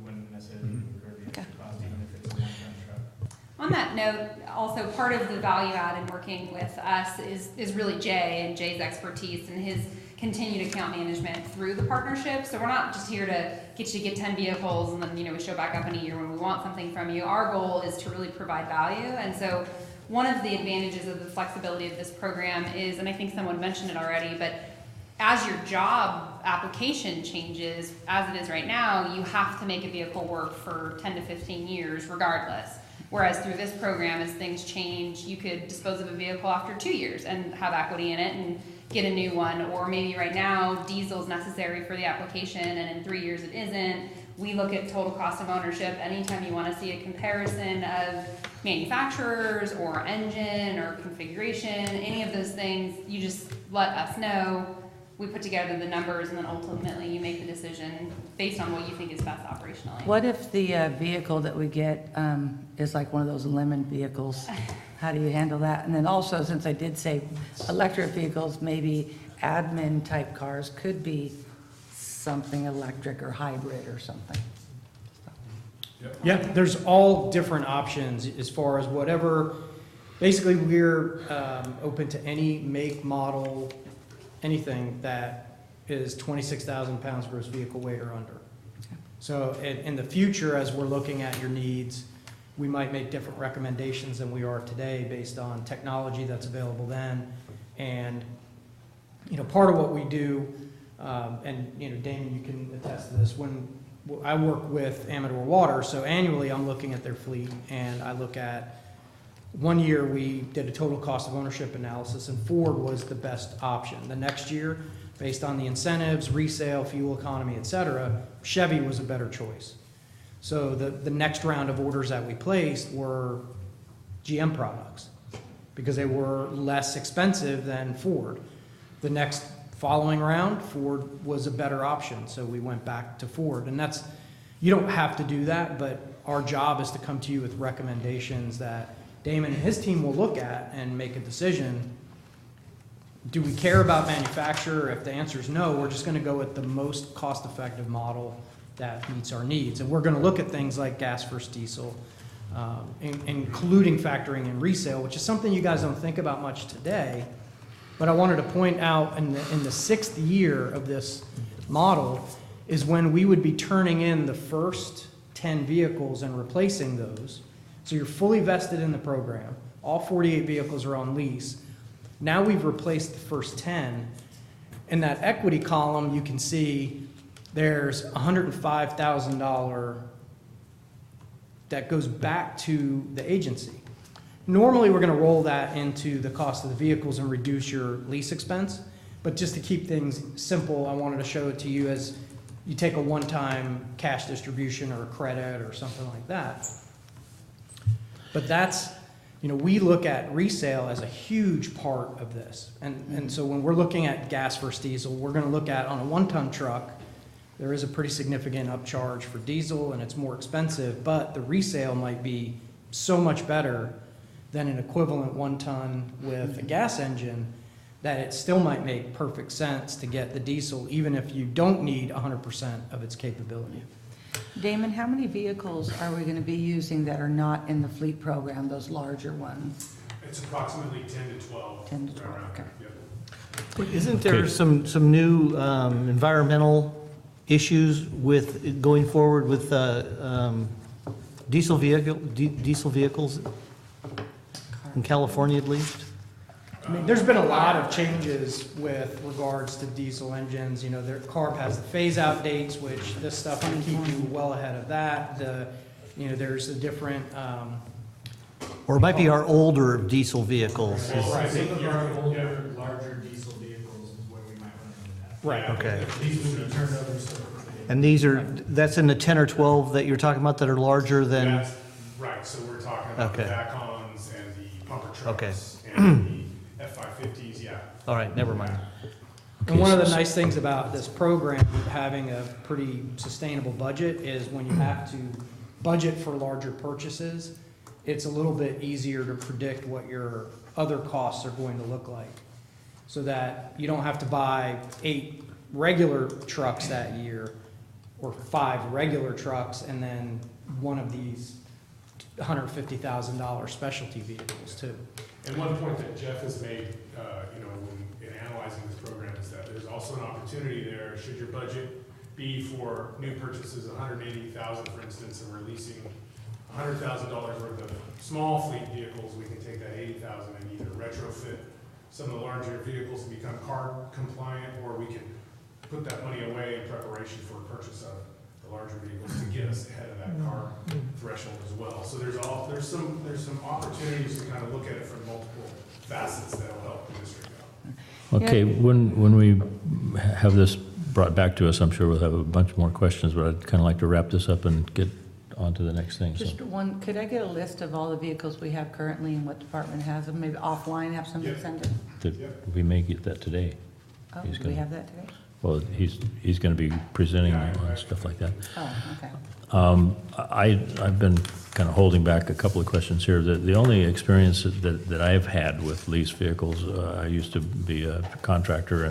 wouldn't necessarily incur the extra cost, even if it's a one-ton truck. On that note, also part of the value add in working with us is really Jay and Jay's expertise and his continued account management through the partnership. So we're not just here to get you to get 10 vehicles and then, we show back up in a year when we want something from you. Our goal is to really provide value. And so one of the advantages of the flexibility of this program is, and I think someone mentioned it already, but as your job application changes, as it is right now, you have to make a vehicle work for 10 to 15 years regardless. Whereas through this program, as things change, you could dispose of a vehicle after 2 years and have equity in it and get a new one. Or maybe right now, diesel is necessary for the application and in 3 years it isn't. We look at total cost of ownership. Anytime you want to see a comparison of manufacturers or engine or configuration, any of those things, you just let us know. We put together the numbers and then ultimately you make the decision based on what you think is best operationally. What if the vehicle that we get is like one of those lemon vehicles? How do you handle that? And then also, since I did say electric vehicles, maybe admin type cars could be something electric or hybrid or something. Yeah, there's all different options as far as whatever, basically we're open to any make, model, anything that is 26,000 pounds gross vehicle weight or under. So in the future, as we're looking at your needs, we might make different recommendations than we are today based on technology that's available then. And, part of what we do, and, Damon, you can attest to this, when I work with Amador Water, so annually I'm looking at their fleet and I look at, one year we did a total cost of ownership analysis and Ford was the best option. The next year, based on the incentives, resale, fuel economy, et cetera, Chevy was a better choice. So the next round of orders that we placed were GM products because they were less expensive than Ford. The next following round, Ford was a better option, so we went back to Ford. And that's, you don't have to do that, but our job is to come to you with recommendations that Damon and his team will look at and make a decision. Do we care about manufacturer? If the answer is no, we're just going to go with the most cost-effective model that meets our needs. And we're going to look at things like gas versus diesel, including factoring in resale, which is something you guys don't think about much today. But I wanted to point out in the 6th year of this model is when we would be turning in the first 10 vehicles and replacing those. So you're fully vested in the program. All 48 vehicles are on lease. Now we've replaced the first 10. In that equity column, you can see there's $105,000 that goes back to the agency. Normally, we're going to roll that into the cost of the vehicles and reduce your lease expense. But just to keep things simple, I wanted to show it to you as you take a one-time cash distribution or a credit or something like that. But that's, we look at resale as a huge part of this. And so when we're looking at gas versus diesel, we're going to look at on a one-ton truck, there is a pretty significant upcharge for diesel and it's more expensive, but the resale might be so much better than an equivalent one-ton with a gas engine that it still might make perfect sense to get the diesel even if you don't need 100% of its capability. Damon, how many vehicles are we going to be using that are not in the fleet program, those larger ones? It's approximately 10 to 12. 10 to 12, around okay. there. Yep. Isn't there some new environmental issues with going forward with diesel vehicles in California at least? I mean, there's been a lot of changes with regards to diesel engines. You know, CARB has the phase-out dates, which this stuff will keep you well ahead of that. There's the different, Or it might be our older diesel vehicles. Right, some of our older, larger diesel vehicles is where we might run into that. right, Okay. These would be turned over so quickly. And that's in the 10 or 12 that you're talking about that are larger than, That's right, so we're talking about the Okay. Vacons and the pumper Okay. trucks and the F-550s, yeah. all right, never mind. And one of the nice things about this program, having a pretty sustainable budget, is when you have to budget for larger purchases, it's a little bit easier to predict what your other costs are going to look like. So that you don't have to buy 8 regular trucks that year, or 5 regular trucks, and then one of these $150,000 specialty vehicles too. And one point that Jeff has made, in analyzing this program is that there's also an opportunity there, should your budget be for new purchases, $180,000 for instance, and we're leasing $100,000 worth of small fleet vehicles, we can take that $80,000 and either retrofit some of the larger vehicles to become CARB compliant, or we can put that money away in preparation for purchase of the larger vehicles to get us ahead of that CARB threshold as well. So there's some opportunities to kind of look at it from multiple facets that'll help the district out. Okay, when we have this brought back to us, I'm sure we'll have a bunch more questions, but I'd kind of like to wrap this up and get on to the next thing. Just one, could I get a list of all the vehicles we have currently and what department has them? Maybe offline, have somebody Yeah. send it? We may get that today. Oh, He's do we gonna- have that today? Well, he's going to be presenting on stuff like that. Oh, okay. I've been kind of holding back a couple of questions here. The only experience that I've had with lease vehicles, I used to be a contractor,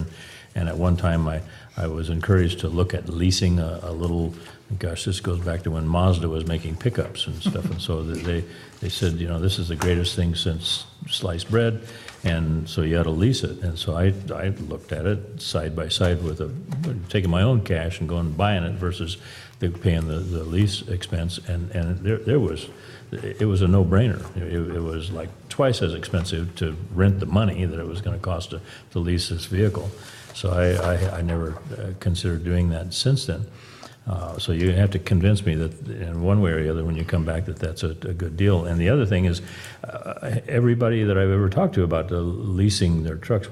and at one time I was encouraged to look at leasing a little, gosh, this goes back to when Mazda was making pickups and stuff, and so they said, this is the greatest thing since sliced bread, and so you ought to lease it. And so I looked at it side by side with taking my own cash and going and buying it versus paying the lease expense, and it was a no-brainer. It was like twice as expensive to rent the money that it was going to cost to lease this vehicle. So I never considered doing that since then. So you have to convince me that in one way or the other when you come back that that's a good deal. And the other thing is everybody that I've ever talked to about leasing their trucks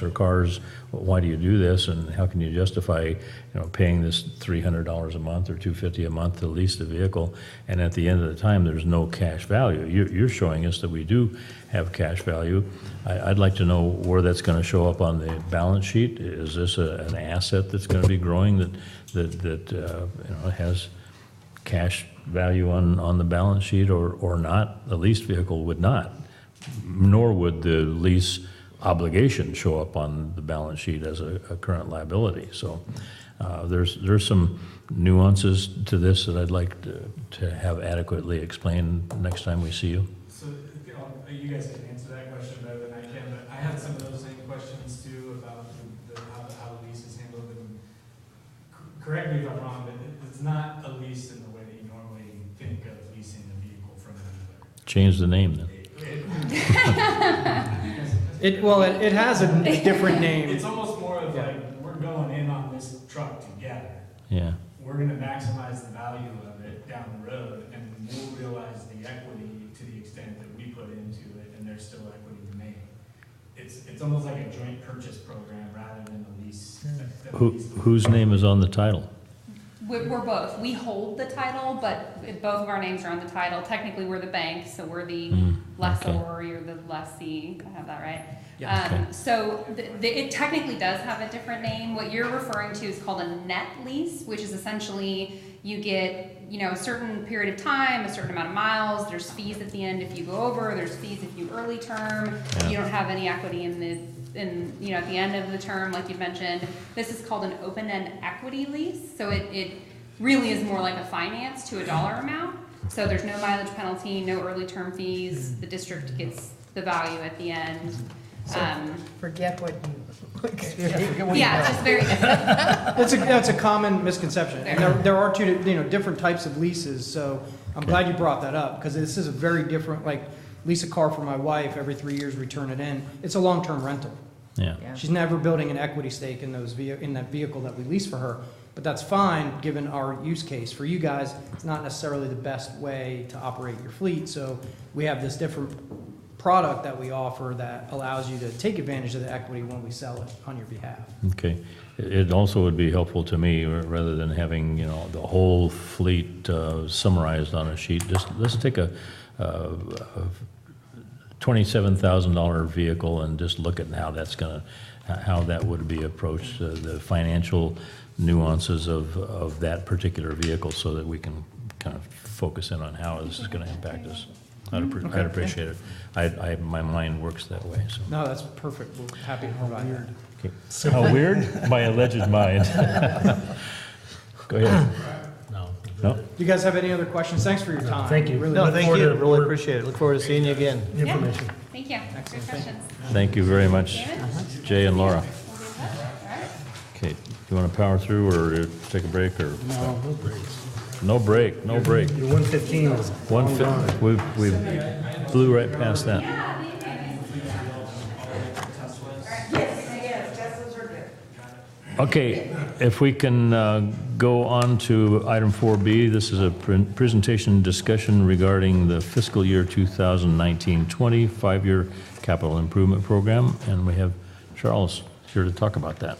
or cars, why do you do this and how can you justify paying this $300 a month or $250 a month to lease the vehicle, and at the end of the time there's no cash value. You're showing us that we do have cash value. I'd like to know where that's going to show up on the balance sheet. Is this an asset that's going to be growing that has cash value on the balance sheet or not? The leased vehicle would not, nor would the lease obligation show up on the balance sheet as a current liability. So there's some nuances to this that I'd like to have adequately explained next time we see you. So you guys can answer that question better than I can, but I had some of those same questions too about how the lease is handled. And correct me if I'm wrong, but it's not a lease in the way that you normally think of leasing a vehicle from another. Change the name then. It has a different name. It's almost more of like, we're going in on this truck together. Yeah. We're gonna maximize the value of it down the road, and we'll realize the equity to the extent that we put into it, and there's still equity remaining. It's almost like a joint purchase program rather than a lease. Whose name is on the title? We're both. We hold the title, but both of our names are on the title. Technically, we're the bank, so we're the lessor, you're the lessee. I have that right? Yeah. So it technically does have a different name. What you're referring to is called a net lease, which is essentially you get a certain period of time, a certain amount of miles. There's fees at the end if you go over. There's fees if you early term. Yeah. You don't have any equity at the end of the term, like you mentioned. This is called an open-end equity lease. So it really is more like a finance to a dollar amount. So there's no mileage penalty, no early term fees. The district gets the value at the end. Forget what you. Yeah, it's just very different. That's a common misconception. And there are two different types of leases. So I'm glad you brought that up because this is a very different, lease a car for my wife, every 3 years return it in. It's a long-term rental. Yeah. She's never building an equity stake in in that vehicle that we lease for her, but that's fine, given our use case. For you guys, it's not necessarily the best way to operate your fleet, so we have this different product that we offer that allows you to take advantage of the equity when we sell it on your behalf. Okay. It also would be helpful to me, rather than having, the whole fleet summarized on a sheet, just let's take a $27,000 vehicle and just look at how how that would be approached, the financial nuances of that particular vehicle, so that we can kind of focus in on how this is going to impact us. I'd appreciate it. My mind works that way. So. No, that's perfect. We're happy to provide that. Okay. How weird? My alleged mind. Go ahead. No? Do you guys have any other questions? Thanks for your time. Thank you. Really No, look thank forward you. to- Really appreciate it. Look forward to seeing you again. Information. Thank you. Great questions. Thank you very much, Jay and Laura. We'll be in touch. All right. Okay, you want to power through or take a break or? No, no breaks. No break, no break. Your 115 is We blew right past that. Okay, if we can go on to item 4B, this is a presentation discussion regarding the fiscal year 2019-20 5-year capital improvement program, and we have Charles here to talk about that.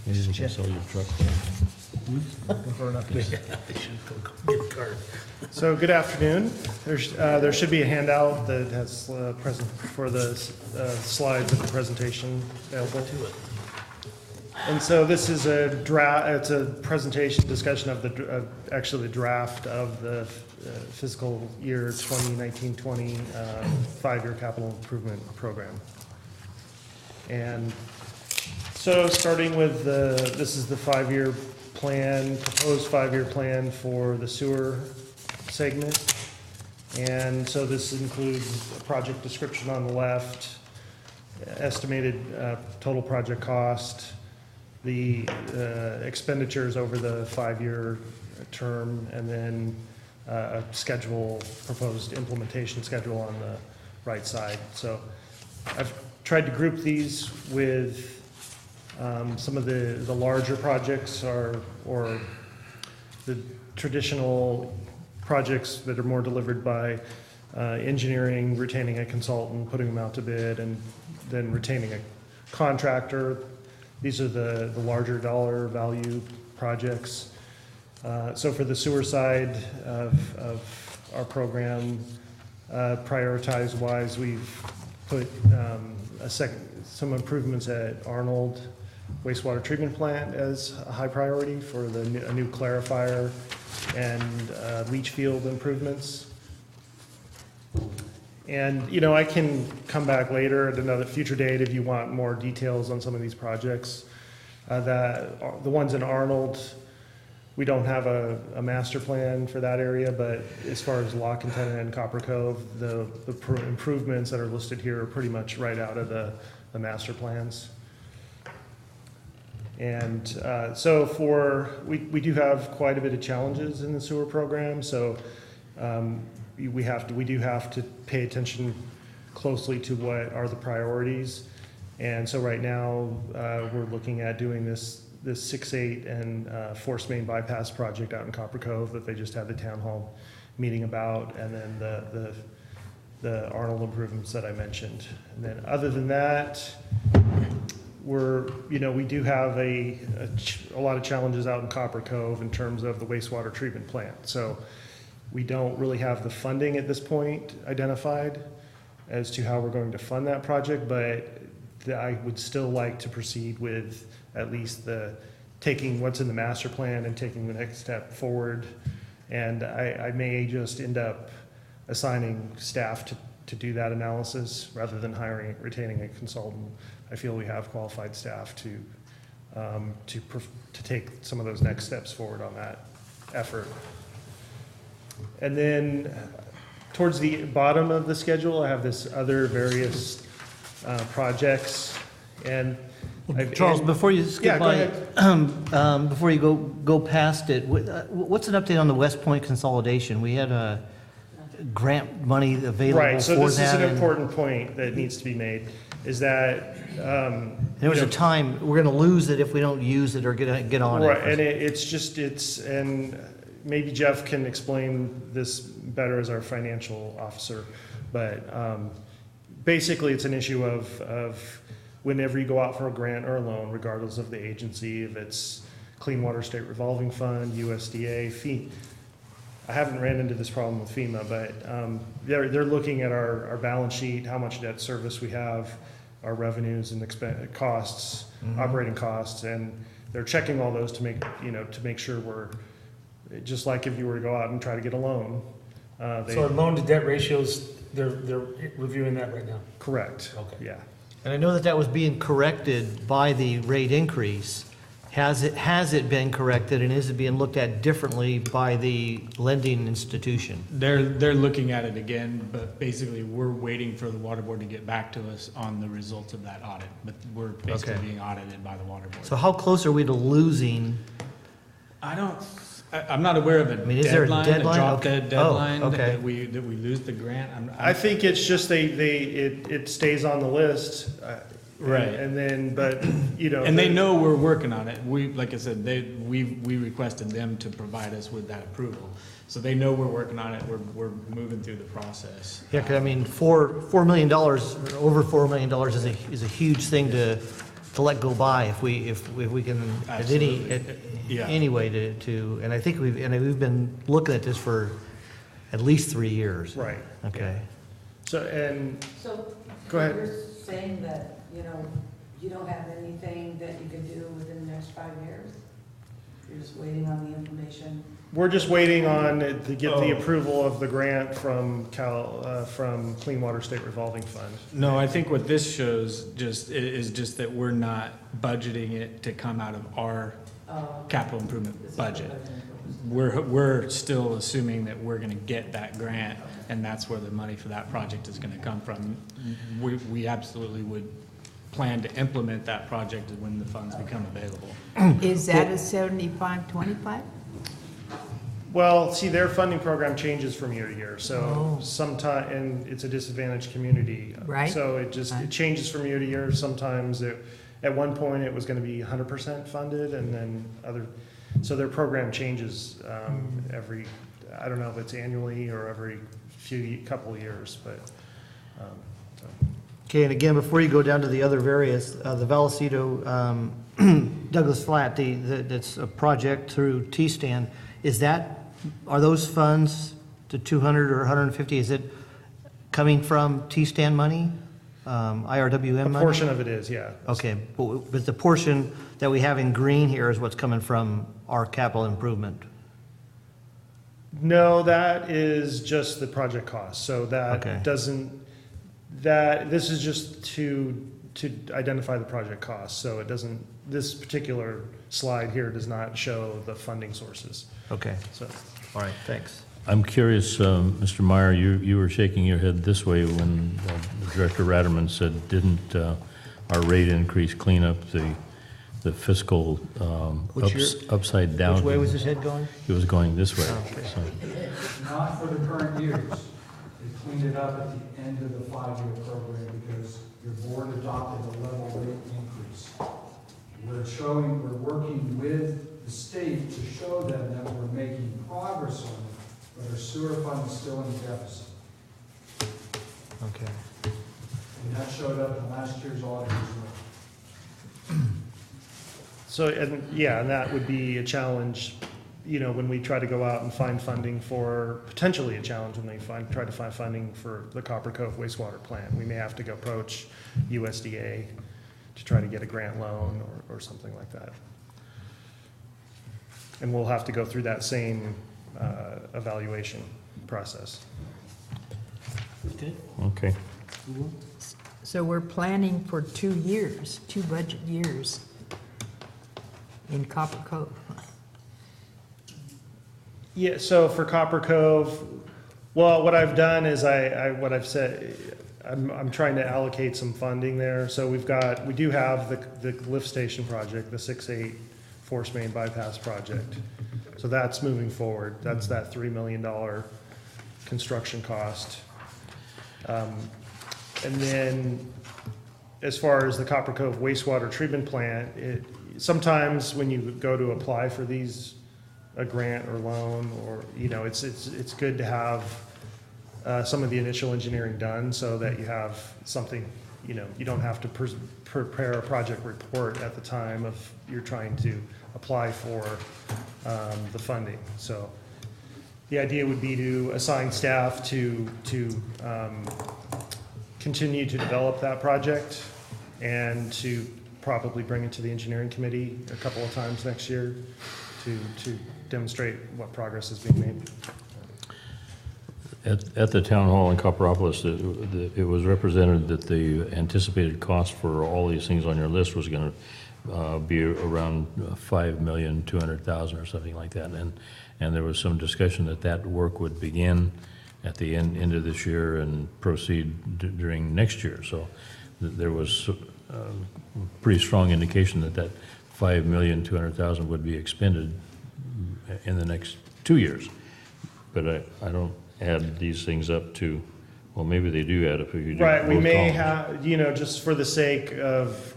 You didn't sell your truck. So good afternoon. There should be a handout that has present for the slides of the presentation available. And so this is a draft. It's a presentation discussion of actually the draft of the fiscal year 2019-20 5-year capital improvement program. And so starting with this is the 5-year plan, proposed 5-year plan for the sewer segment. And so this includes a project description on the left, estimated total project cost, the expenditures over the 5-year term, and then a schedule, proposed implementation schedule on the right side. So I've tried to group these with some of the larger projects or the traditional projects that are more delivered by engineering, retaining a consultant, putting them out to bid, and then retaining a contractor. These are the larger dollar value projects. So for the sewer side of our program, prioritize-wise, we've put some improvements at Arnold wastewater treatment plant as a high priority for a new clarifier and leach field improvements. And, I can come back later at another future date if you want more details on some of these projects. The ones in Arnold, we don't have a master plan for that area, but as far as Lock Antenna and Copper Cove, the improvements that are listed here are pretty much right out of the master plans. And so we do have quite a bit of challenges in the sewer program, so we do have to pay attention closely to what are the priorities. And so right now, we're looking at doing this 6-8 and force main bypass project out in Copper Cove that they just had the town hall meeting about, and then the Arnold improvements that I mentioned. And then other than that, we do have a lot of challenges out in Copper Cove in terms of the wastewater treatment plant. So we don't really have the funding at this point identified as to how we're going to fund that project, but I would still like to proceed with at least taking what's in the master plan and taking the next step forward. And I may just end up assigning staff to do that analysis rather than retaining a consultant. I feel we have qualified staff to take some of those next steps forward on that effort. And then towards the bottom of the schedule, I have this other various projects, and Charles, before you skip Yeah, go by, ahead. before you go past it, what's an update on the West Point consolidation? We had a grant money available for that. Right, so this is an and important point that needs to be made, is that, There was a time, we're gonna lose it if we don't use it or get on right, it. and and maybe Jeff can explain this better as our financial officer, but basically it's an issue of whenever you go out for a grant or a loan, regardless of the agency, if it's Clean Water State Revolving Fund, USDA, FEMA. I haven't ran into this problem with FEMA, but they're looking at our balance sheet, how much debt service we have, our revenues and costs, operating costs, and they're checking all those to make sure we're, just like if you were to go out and try to get a loan. So our loan to debt ratios, they're reviewing that right now? Correct. Okay. Yeah. And I know that was being corrected by the rate increase. Has it been corrected, and is it being looked at differently by the lending institution? They're looking at it again, but basically, we're waiting for the water board to get back to us on the results of that audit. But we're basically Okay. being audited by the water board. So how close are we to losing? I'm not aware of a mean, is there a deadline, deadline? drop Okay. dead deadline, Oh, okay. that we lose the grant. I think it's just it stays on the list. Right. And then, but, And they know we're working on it. Like I said, we requested them to provide us with that approval. So they know we're working on it. We're moving through the process. Yeah, 'cause I mean, $4 million, over $4 million is a huge thing to let go by if we can, Absolutely. Yeah. anyway, to, and I think we've been looking at this for at least 3 years. Right. Okay. So, and, So. Go ahead. You're saying that, you don't have anything that you could do within the next 5 years? You're just waiting on the information? we're just waiting on to get the Oh. approval of the grant from from Clean Water State Revolving Fund. No, I think what this shows is just that we're not budgeting it to come out of our capital improvement budget. We're still assuming that we're gonna get that grant, and that's where the money for that project is gonna come from. We absolutely would plan to implement that project when the funds become available. Is that a 75-25? Well, see, their funding program changes from year to year, so Oh. sometime, and it's a disadvantaged community. Right. So it changes from year to year. Sometimes at one point, it was gonna be 100% funded, and then so their program changes every, I don't know if it's annually or every couple of years, but, so. Okay, and again, before you go down to the other various, the Vallecito, Douglas Flat, that's a project through T-Stand, are those funds, the 200 or 150, is it coming from T-Stand money, IRWM A money? portion of it is, yeah. Okay, but the portion that we have in green here is what's coming from our capital improvement? No, that is just the project cost, so Okay. that doesn't, this is just to identify the project cost, so it doesn't, this particular slide here does not show the funding sources, Okay, so. all right, thanks. I'm curious, Mr. Meyer, you were shaking your head this way when Director Ratterman said, didn't our rate increase clean up the fiscal upside down? Which way was his head going? It was going this way. Oh, okay. so. Not for the current years. They cleaned it up at the end of the 5-year program because your board adopted a level rate increase. We're working with the state to show them that we're making progress on it, but our sewer fund is still in deficit. Okay. And that showed up in last year's audit as well. So, and that would be a challenge, when we try to go out and find funding potentially a challenge when we try to find funding for the Copper Cove wastewater plant. We may have to go approach USDA to try to get a grant loan or something like that. And we'll have to go through that same evaluation process. Okay. So we're planning for 2 years, 2 budget years in Copper Cove. Yeah, so for Copper Cove, Well, what I've done is what I've said, I'm trying to allocate some funding there. So we do have the lift station project, the 6-8 force main bypass project. So that's moving forward. That's that $3 million construction cost. And then as far as the Copper Cove wastewater treatment plant, sometimes when you go to apply for a grant or loan, or, it's good to have some of the initial engineering done so that you have something, you don't have to prepare a project report at the time of you're trying to apply for the funding. So the idea would be to assign staff to continue to develop that project and to probably bring it to the engineering committee a couple of times next year to demonstrate what progress is being made. At the town hall in Copperopolis, it was represented that the anticipated cost for all these things on your list was going to be around $5,200,000 or something like that, and there was some discussion that work would begin at the end of this year and proceed during next year. So there was a pretty strong indication that $5,200,000 would be expended in the next 2 years. But I don't add these things up to, well, maybe they do add up if you do Right, we both may columns. have, just for the sake of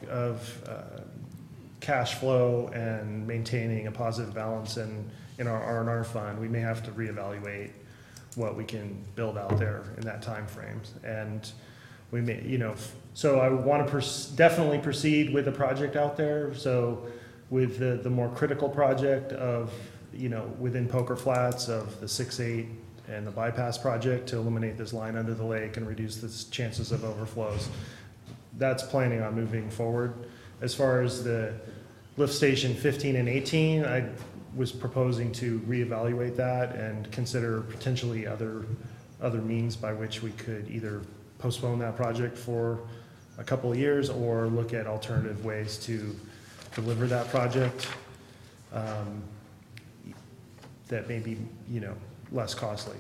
cash flow and maintaining a positive balance in our R&R fund, we may have to reevaluate what we can build out there in that time frame. And we may, so I want to definitely proceed with the project out there. So with the more critical project of, within Poker Flats of the 6-8 and the bypass project to eliminate this line under the lake and reduce the chances of overflows, that's planning on moving forward. As far as the lift station 15 and 18, I was proposing to reevaluate that and consider potentially other means by which we could either postpone that project for a couple of years or look at alternative ways to deliver that project that may be, less costly.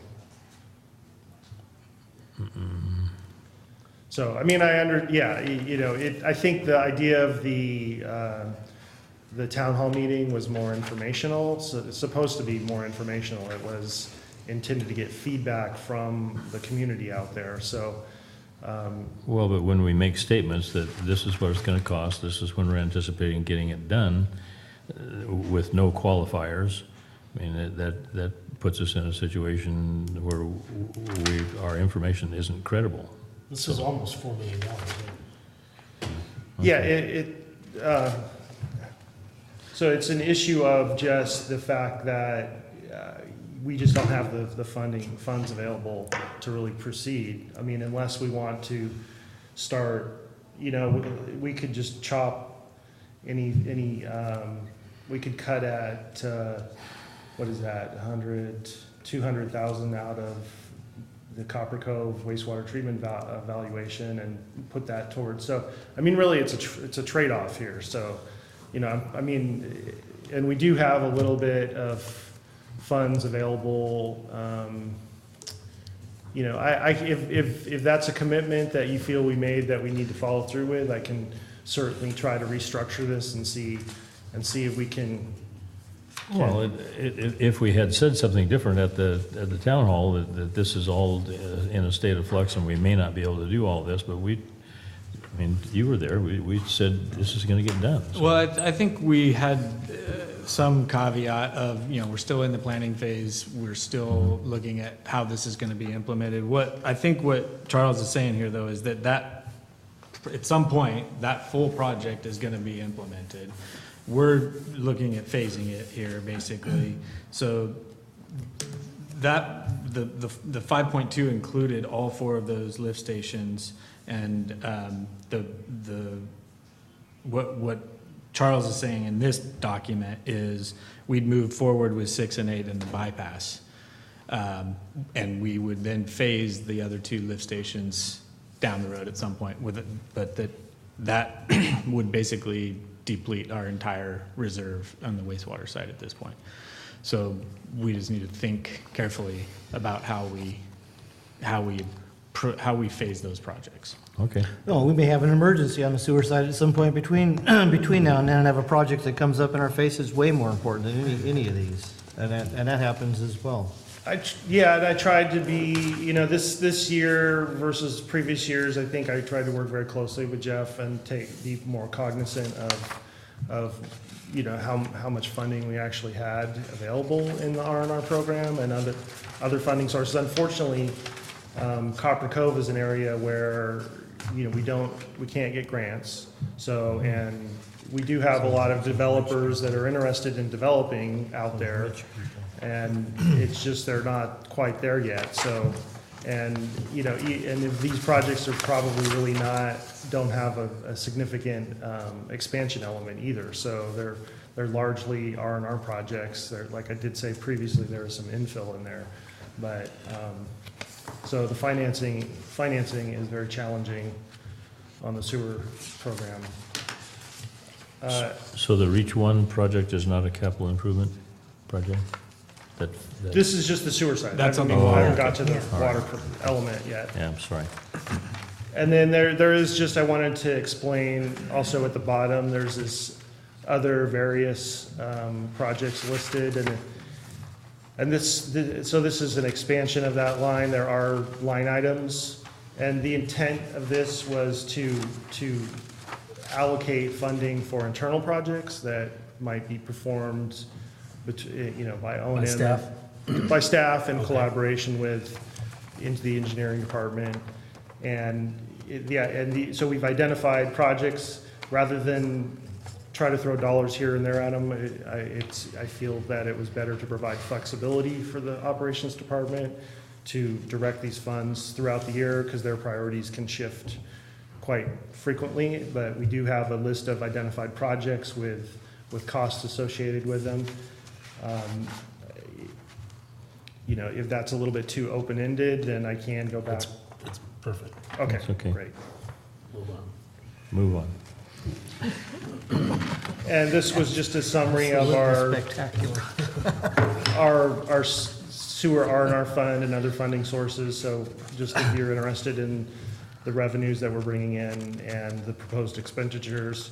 So, I mean, I think the idea of the town hall meeting was more informational. So it's supposed to be more informational. It was intended to get feedback from the community out there. So, Well, but when we make statements that this is what it's going to cost, this is when we're anticipating getting it done, with no qualifiers, I mean, that puts us in a situation where our information isn't credible. This is almost $4 million. Yeah, so it's an issue of just the fact that we just don't have the funds available to really proceed. I mean, unless we want to start, we could just chop we could cut at, what is that, 200,000 out of the Copper Cove wastewater treatment valuation and put that towards. So, I mean, really, it's a trade-off here. So, I mean, and we do have a little bit of funds available. If that's a commitment that you feel we made that we need to follow through with, I can certainly try to restructure this and see if we can. Well, if we had said something different at the town hall, that this is all in a state of flux and we may not be able to do all this, but you were there, we said this is going to get done. So. Well, I think we had some caveat of, we're still in the planning phase, we're still looking at how this is going to be implemented. I think what Charles is saying here, though, is that at some point, that full project is going to be implemented. We're looking at phasing it here, basically. So that the 5.2 included all 4 of those lift stations, and what Charles is saying in this document is we'd move forward with 6 and 8 in the bypass, and we would then phase the other 2 lift stations down the road at some point with it, but that would basically deplete our entire reserve on the wastewater side at this point. So we just need to think carefully about how we how we phase those projects. Okay. No, we may have an emergency on the sewer side at some point between, between now and then, and have a project that comes up in our face that's way more important than any of these. And that happens as well. Yeah, and I tried to be, this year versus previous years, I think I tried to work very closely with Jeff and be more cognizant of how much funding we actually had available in the R&R program and other funding sources. Unfortunately, Copper Cove is an area where, we can't get grants. So, and we do have a lot of developers that are interested in developing out there. And it's just, they're not quite there yet, so, and if these projects are probably really don't have a significant, expansion element either, so they're largely R&R projects. They're, like I did say previously, there is some infill in there, but, so the financing is very challenging on the sewer program. So the Reach One project is not a capital improvement project? This is just the sewer side. That's on the I haven't water. got to the All right. water element yet. Yeah, I'm sorry. And then there is just, I wanted to explain also at the bottom, there's this other various projects listed, and so this is an expansion of that line. There are line items, and the intent of this was to allocate funding for internal projects that might be performed by O&M. By staff in collaboration with the engineering department. And so we've identified projects, rather than try to throw dollars here and there at them. I feel that it was better to provide flexibility for the operations department to direct these funds throughout the year, because their priorities can shift quite frequently. But we do have a list of identified projects with costs associated with them. If that's a little bit too open-ended, then I can go back. It's perfect. Okay, That's okay. great. Move on. And this was just a summary of our Spectacular. our sewer R&R fund and other funding sources. So just if you're interested in the revenues that we're bringing in and the proposed expenditures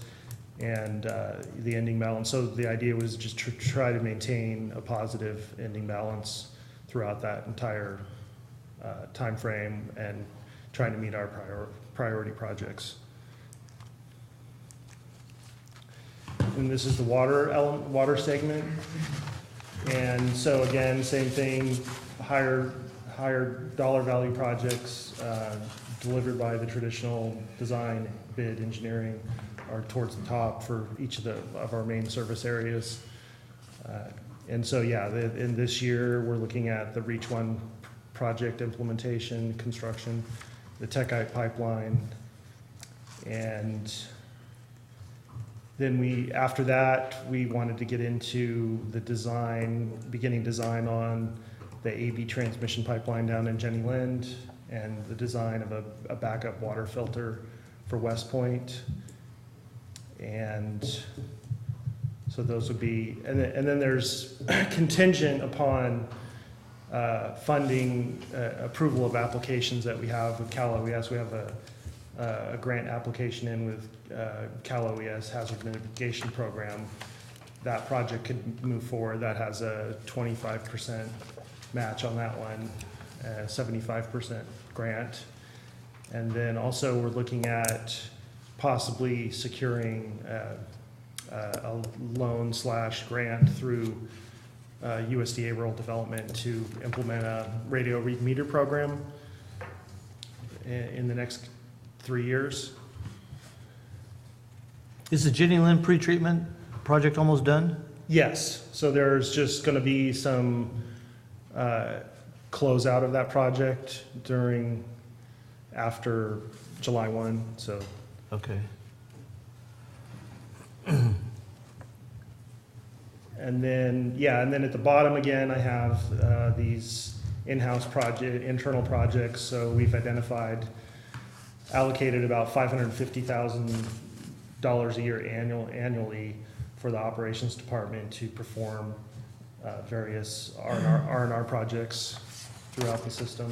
and the ending balance. So the idea was just to try to maintain a positive ending balance throughout that entire time frame and trying to meet our priority projects. And this is the water segment. And so again, same thing, higher dollar value projects delivered by the traditional design, bid, engineering are towards the top for each of our main service areas. And so, yeah, in this year, we're looking at the Reach One project implementation, construction, the Techite pipeline, and then after that, we wanted to get into the beginning design on the AB transmission pipeline down in Jenny Lind and the design of a backup water filter for West Point. And so those would be, and then there's contingent upon funding, approval of applications that we have with Cal OES. We have a grant application in with Cal OES Hazard Mitigation Program. That project could move forward. That has a 25% match on that one, 75% grant. And then also we're looking at possibly securing a loan/grant through USDA Rural Development to implement a radio read meter program in the next 3 years. Is the Jenny Lind pretreatment project almost done? Yes, so there's just going to be some closeout of that project after July 1, so. Okay. And then at the bottom again, I have these in-house internal projects. So we've allocated about $550,000 a year annually for the operations department to perform various R&R projects throughout the system.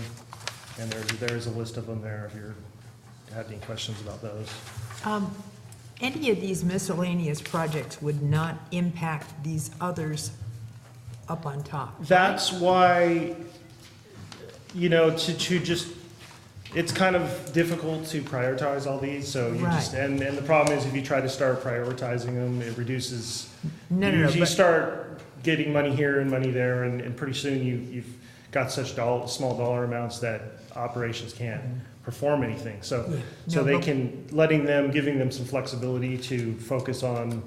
And there's a list of them there if you had any questions about those. Any of these miscellaneous projects would not impact these others up on top. That's why, to just, it's kind of difficult to prioritize all these, so you just, Right. and the problem is if you try to start prioritizing them, it reduces. No, You but- start getting money here and money there, and pretty soon you've got such small dollar amounts that operations can't perform anything. So No, they but- giving them some flexibility to focus on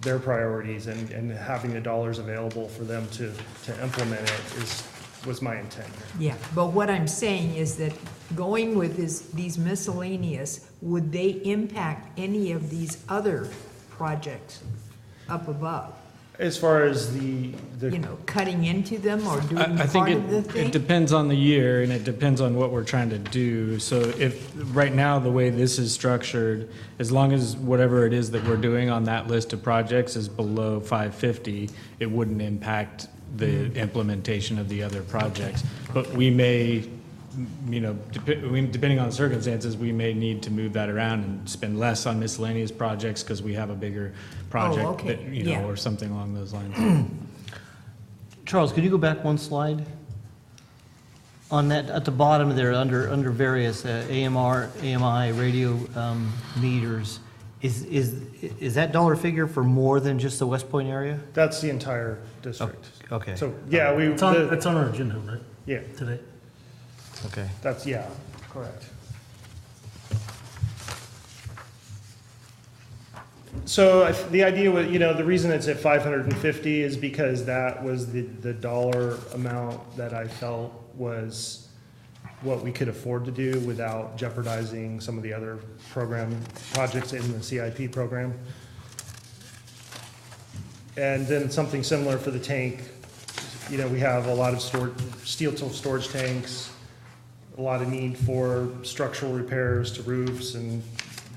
their priorities and having the dollars available for them to implement it was my intent. Yeah, but what I'm saying is that going with these miscellaneous, would they impact any of these other projects up above? As far as Cutting into them or doing I think part of the thing? it depends on the year, and it depends on what we're trying to do. So if, right now, the way this is structured, as long as whatever it is that we're doing on that list of projects is below 550, it wouldn't impact the implementation of the other projects. But we may, depending on the circumstances, we may need to move that around and spend less on miscellaneous projects because we have a bigger project okay. that, Yeah. or something along those lines. Charles, could you go back one slide? On that, at the bottom there, under various AMR, AMI, radio meters, is that dollar figure for more than just the West Point area? that's the entire district. Okay, So, yeah, It's on our agenda, right, yeah, today? okay. that's, yeah, correct. So the idea was, the reason it's at 550 is because that was the dollar amount that I felt was what we could afford to do without jeopardizing some of the other projects in the CIP program. And then something similar for the tank. We have a lot of steel till storage tanks, a lot of need for structural repairs to roofs and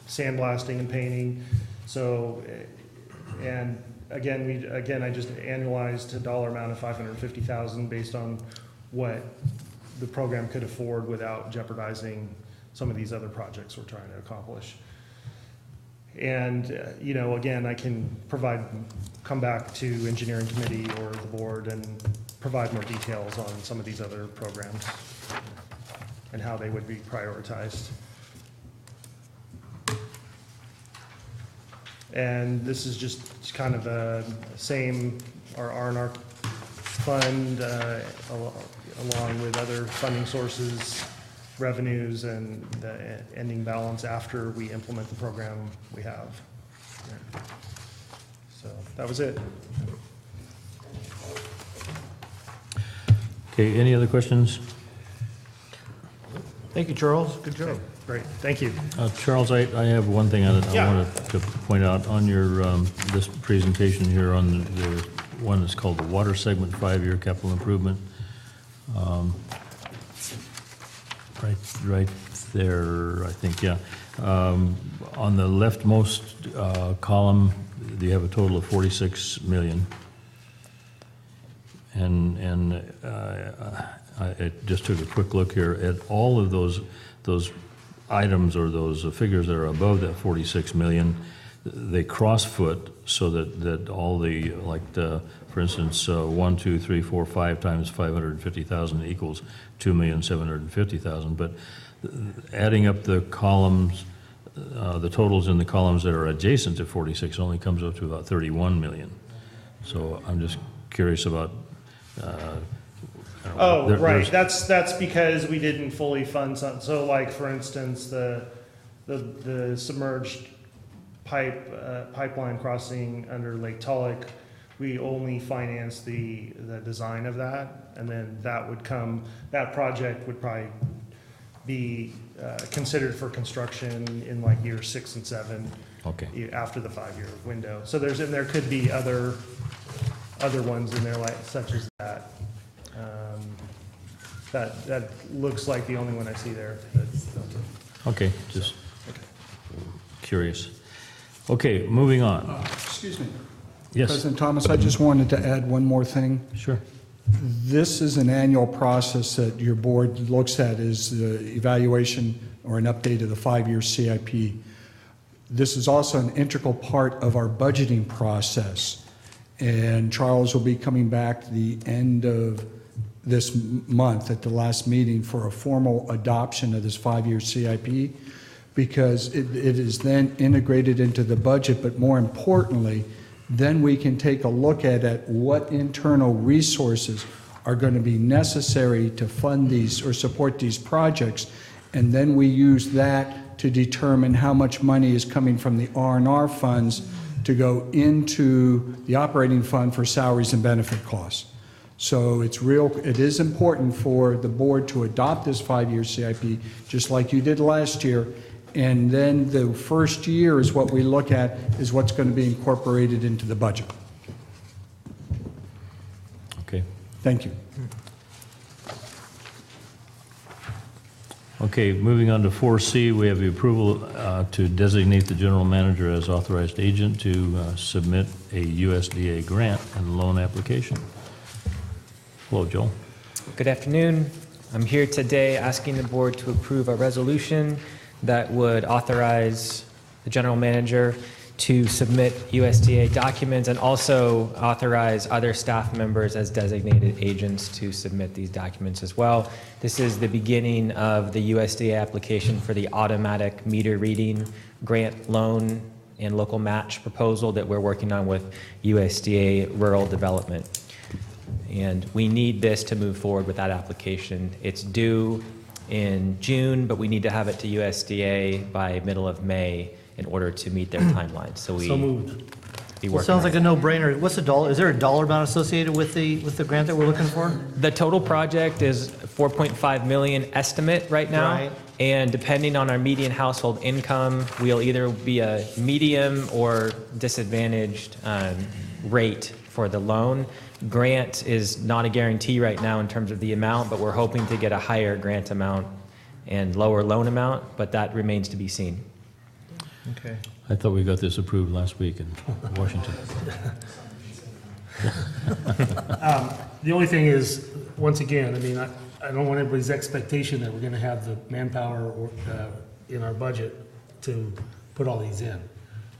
sandblasting and painting. So, and again, I just annualized a dollar amount of 550,000 based on what the program could afford without jeopardizing some of these other projects we're trying to accomplish. And, again, I can come back to engineering committee or the board and provide more details on some of these other programs and how they would be prioritized. And this is just kind of a our R&R fund, along with other funding sources, revenues, and the ending balance after we implement the program we have. So that was it. Okay, any other questions? Thank you, Charles, good job. Okay, great, thank you. Charles, I have one thing I Yeah. wanted to point out on your, this presentation here on the one that's called the Water Segment 5-Year Capital Improvement. Right there, I think, yeah. On the leftmost column, you have a total of 46 million. And I just took a quick look here at all of those items or those figures that are above that 46 million. They crossfoot so that all the, for instance, 1, 2, 3, 4, 5 times 550,000 equals 2,750,000. But adding up the columns, the totals in the columns that are adjacent to 46 only comes up to about 31 million. So I'm just curious about. Right. That's because we didn't fully fund some. So, for instance, the submerged pipeline crossing under Lake Tulloch, we only financed the design of that, and then that project would probably be considered for construction in year 6 and 7. Okay. After the 5-year window. So there could be other ones in there such as that. That looks like the only one I see there. Okay, just curious. Okay, moving on. Excuse me. Yes, President Thomas, I just wanted to add one more thing. sure. This is an annual process that your board looks at, is the evaluation or an update of the 5-year CIP. This is also an integral part of our budgeting process. And Charles will be coming back at the end of this month at the last meeting for a formal adoption of this 5-year CIP, because it is then integrated into the budget, but more importantly, then we can take a look at what internal resources are going to be necessary to fund these or support these projects, and then we use that to determine how much money is coming from the R&R funds to go into the operating fund for salaries and benefit costs. So it is important for the board to adopt this 5-year CIP, just like you did last year. And then the first year is what we look at, is what's going to be incorporated into the budget. Okay. Thank you. Okay, moving on to 4C, we have the approval to designate the general manager as authorized agent to submit a USDA grant and loan application. Hello, Joel. Good afternoon. I'm here today asking the board to approve a resolution that would authorize the general manager to submit USDA documents and also authorize other staff members as designated agents to submit these documents as well. This is the beginning of the USDA application for the automatic meter reading grant loan and local match proposal that we're working on with USDA Rural Development. And we need this to move forward with that application. It's due in June, but we need to have it to USDA by middle of May in order to meet their timeline. So we moved. be Well, working sounds on like a no-brainer. What's the dollar, is there a dollar amount associated with the grant that we're looking for? The total project is 4.5 million estimate right now. Right. And depending on our median household income, we'll either be a medium or disadvantaged rate for the loan. Grant is not a guarantee right now in terms of the amount, but we're hoping to get a higher grant amount and lower loan amount, but that remains to be seen. Okay. I thought we got this approved last week in Washington. The only thing is, once again, I mean, I don't want everybody's expectation that we're gonna have the manpower or, in our budget to put all these in,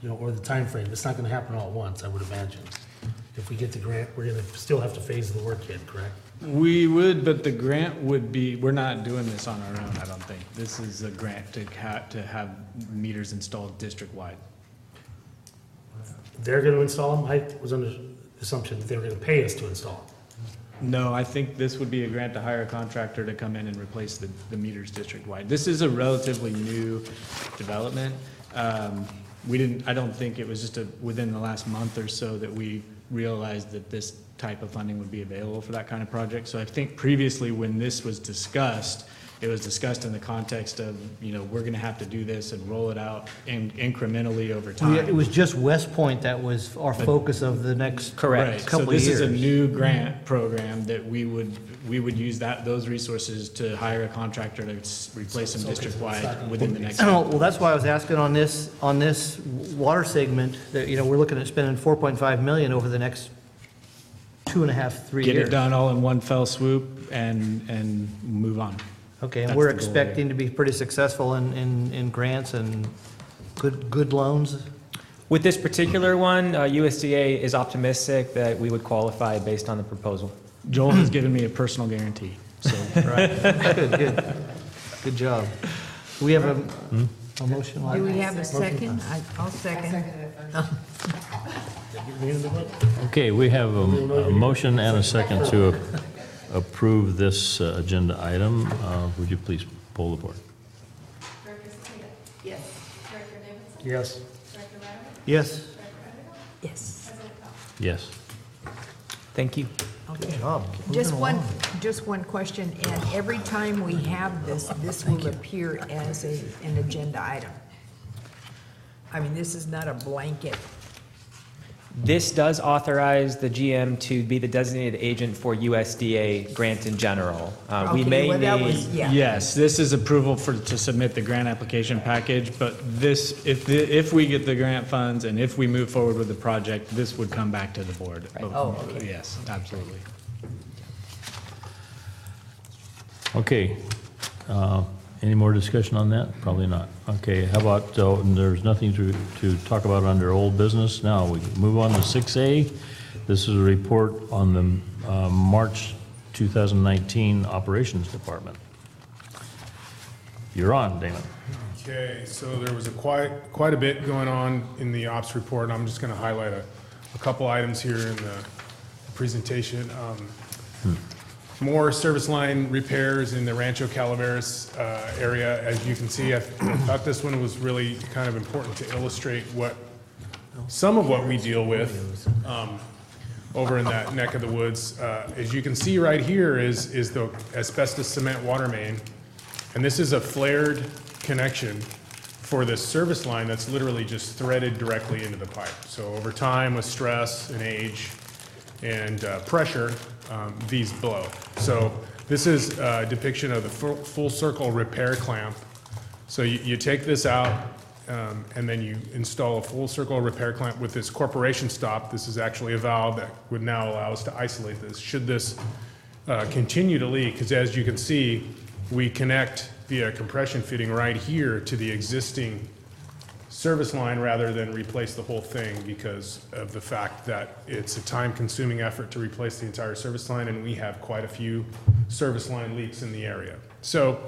you know, or the time frame. It's not gonna happen all at once, I would imagine. If we get the grant, we're gonna still have to phase the work in, correct? We would, but the grant would be, we're not doing this on our own, I don't think. This is a grant to have meters installed district-wide. They're gonna install them? I was under the assumption that they were gonna pay us to install them. No, I think this would be a grant to hire a contractor to come in and replace the meters district-wide. This is a relatively new development. I don't think it was just within the last month or so that we realized that this type of funding would be available for that kind of project. So I think previously when this was discussed, it was discussed in the context of, you know, we're gonna have to do this and roll it out incrementally over time. It was just West Point that was our focus of the next Correct. couple So of this years. is a new grant program that we would use those resources to hire a contractor to replace them district-wide within the next. Well, that's why I was asking on this water segment, that, you know, we're looking at spending 4.5 million over the next 2.5, 3 years. Get it done all in one fell swoop and move on. Okay, and That's we're the goal there. expecting to be pretty successful in grants and good loans? With this particular one, USDA is optimistic that we would qualify based on the proposal. Joel has given me a personal guarantee, so. Right, good job. Do we have a motion? Do we have a second? I'll second. Okay, we have a motion and a second to approve this agenda item. Would you please poll the board? Yes. Yes. Yes. Yes. Thank you. Good job. Just Moving along. just one question, and every time we have this will appear as an agenda item. I mean, this is not a blanket. This does authorize the GM to be the designated agent for USDA grant in general. We Okay, may well, that need, was- yeah. Yes, this is approval to submit the grant application package, but this, if we get the grant funds and if we move forward with the project, this would come back to the board. Right. Oh, okay. Yes, absolutely. Okay, any more discussion on that? Probably not. Okay, how about, there's nothing to talk about under old business. Now, we move on to 6A. This is a report on the March 2019 Operations Department. You're on, Damon. Okay, so there was quite a bit going on in the ops report. I'm just going to highlight a couple items here in the presentation. More service line repairs in the Rancho Calaveras area. As you can see, I thought this one was really kind of important to illustrate some of what we deal with over in that neck of the woods. As you can see right here is the asbestos cement water main. And this is a flared connection for this service line that's literally just threaded directly into the pipe. So over time, with stress and age and pressure, these blow. So this is a depiction of the full circle repair clamp. So you take this out and then you install a full circle repair clamp with this corporation stop. This is actually a valve that would now allow us to isolate this. Should this continue to leak, because as you can see, we connect via compression fitting right here to the existing service line rather than replace the whole thing because of the fact that it's a time-consuming effort to replace the entire service line, and we have quite a few service line leaks in the area. So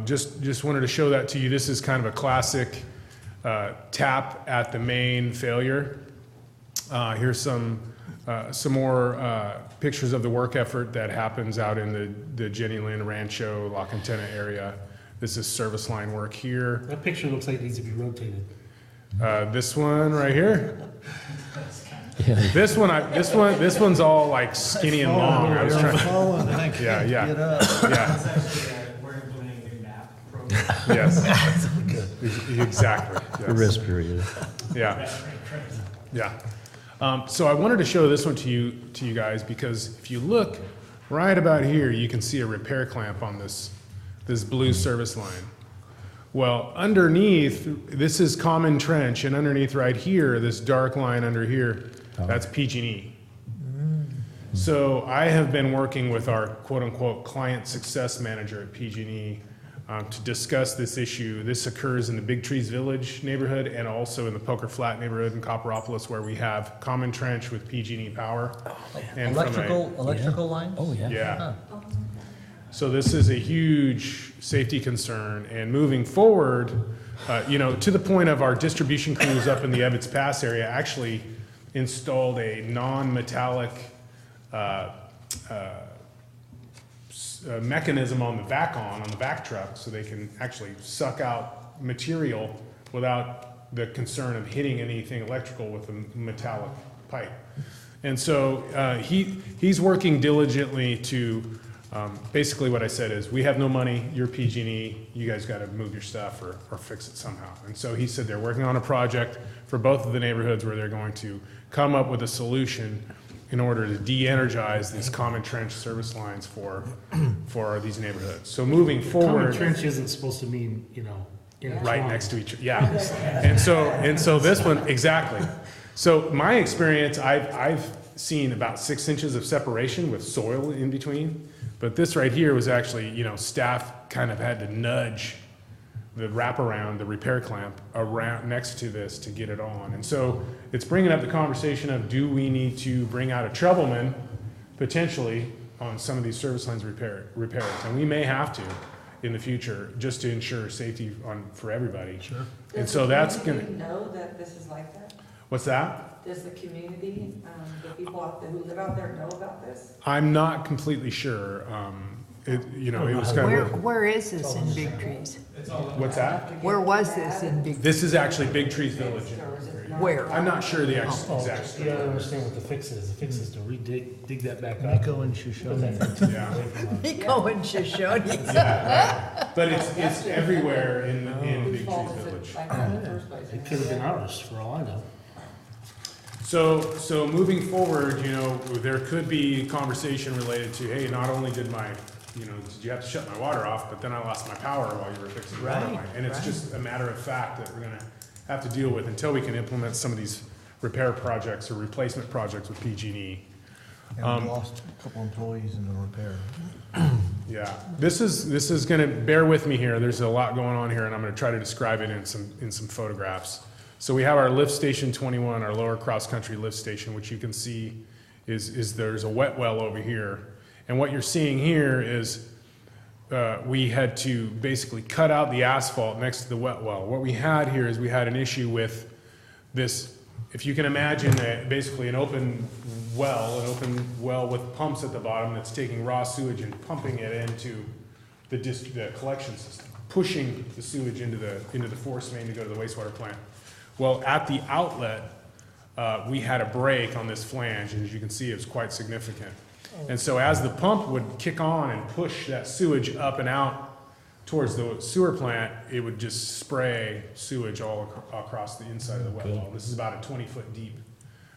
just wanted to show that to you. This is kind of a classic tap at the main failure. Here's some more pictures of the work effort that happens out in the Jenny Lynn Rancho La Cantena area. This is service line work here. That picture looks like it needs to be rotated. This one right here. This one's all like skinny and long. I was trying. Yeah. That's actually, we're implementing a new map program. Yes. Exactly. The rest period. Yeah. So I wanted to show this one to you guys because if you look right about here, you can see a repair clamp on this blue service line. Well, underneath, this is common trench, and underneath right here, this dark line under here, that's PG&E. So I have been working with our quote-unquote client success manager at PG&E to discuss this issue. This occurs in the Big Trees Village neighborhood and also in the Poker Flat neighborhood in Copperopolis, where we have common trench with PG&E power. And Electrical lines? Oh, yeah. yeah. So this is a huge safety concern, and moving forward, to the point of our distribution crews up in the Ebbets Pass area actually installed a non-metallic mechanism on the vac truck, so they can actually suck out material without the concern of hitting anything electrical with a metallic pipe. And so he's working diligently to basically what I said is, we have no money, you're PG&E, you guys got to move your stuff or fix it somehow. And so he said they're working on a project for both of the neighborhoods where they're going to come up with a solution in order to de-energize these common trench service lines for these neighborhoods. So moving forward, Common trench isn't supposed to mean, right next to each other. Yeah. And so this one, exactly. So my experience, I've seen about 6 inches of separation with soil in between, but this right here was actually, staff kind of had to nudge the wraparound, the repair clamp around next to this to get it on. And so it's bringing up the conversation of, do we need to bring out a troubleman potentially on some of these service lines repairs? And we may have to in the future, just to ensure safety for everybody. Sure. And so that's gonna. Does the community know that this is like that? What's that? Does the community, the people who live out there know about this? I'm not completely sure. It was kind of. Where is this in Big Trees? What's that? Where was this in Big? This is actually Big Trees Village. Where? I'm not sure the exact. You gotta understand what the fix is. The fix is to dig that back up. Nico and Shoshone. Yeah. Nico and Shoshone. Yeah. But it's everywhere in Big Trees Village. It could have been ours, for all I know. So moving forward, there could be conversation related to, hey, not only did you have to shut my water off, but then I lost my power while you were fixing the water line. And it's just a matter of fact that we're gonna have to deal with until we can implement some of these repair projects or replacement projects with PG&E. And we lost a couple employees in the repair. Yeah, this is going to, bear with me here, there's a lot going on here, and I'm going to try to describe it in some photographs. So we have our lift station 21, our lower cross-country lift station, which you can see is there's a wet well over here. And what you're seeing here is we had to basically cut out the asphalt next to the wet well. What we had here is we had an issue with this, if you can imagine basically an open well with pumps at the bottom that's taking raw sewage and pumping it into the collection system, pushing the sewage into the force main to go to the wastewater plant. Well, at the outlet, we had a break on this flange, and as you can see, it was quite significant. And so as the pump would kick on and push that sewage up and out towards the sewer plant, it would just spray sewage all across the inside of the wet well. This is about a 20-foot deep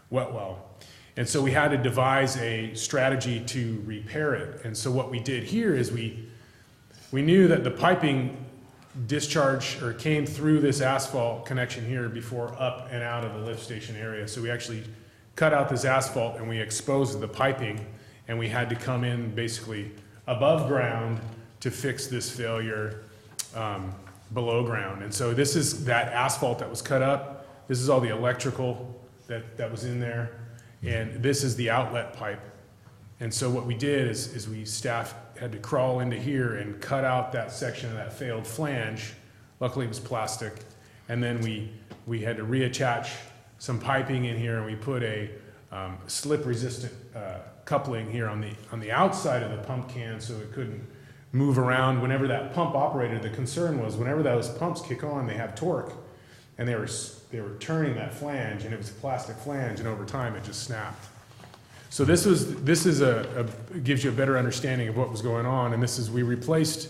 wet well. And so we had to devise a strategy to repair it. And so what we did here is we knew that the piping discharge or came through this asphalt connection here before up and out of the lift station area. So we actually cut out this asphalt and we exposed the piping, and we had to come in basically above ground to fix this failure below ground. And so this is that asphalt that was cut up. This is all the electrical that was in there. And this is the outlet pipe. And so what we did is staff had to crawl into here and cut out that section of that failed flange. Luckily it was plastic. And then we had to reattach some piping in here, and we put a slip resistant coupling here on the outside of the pump can so it couldn't move around. Whenever that pump operated, the concern was whenever those pumps kick on, they have torque, and they were turning that flange, and it was a plastic flange, and over time it just snapped. So this gives you a better understanding of what was going on, and we replaced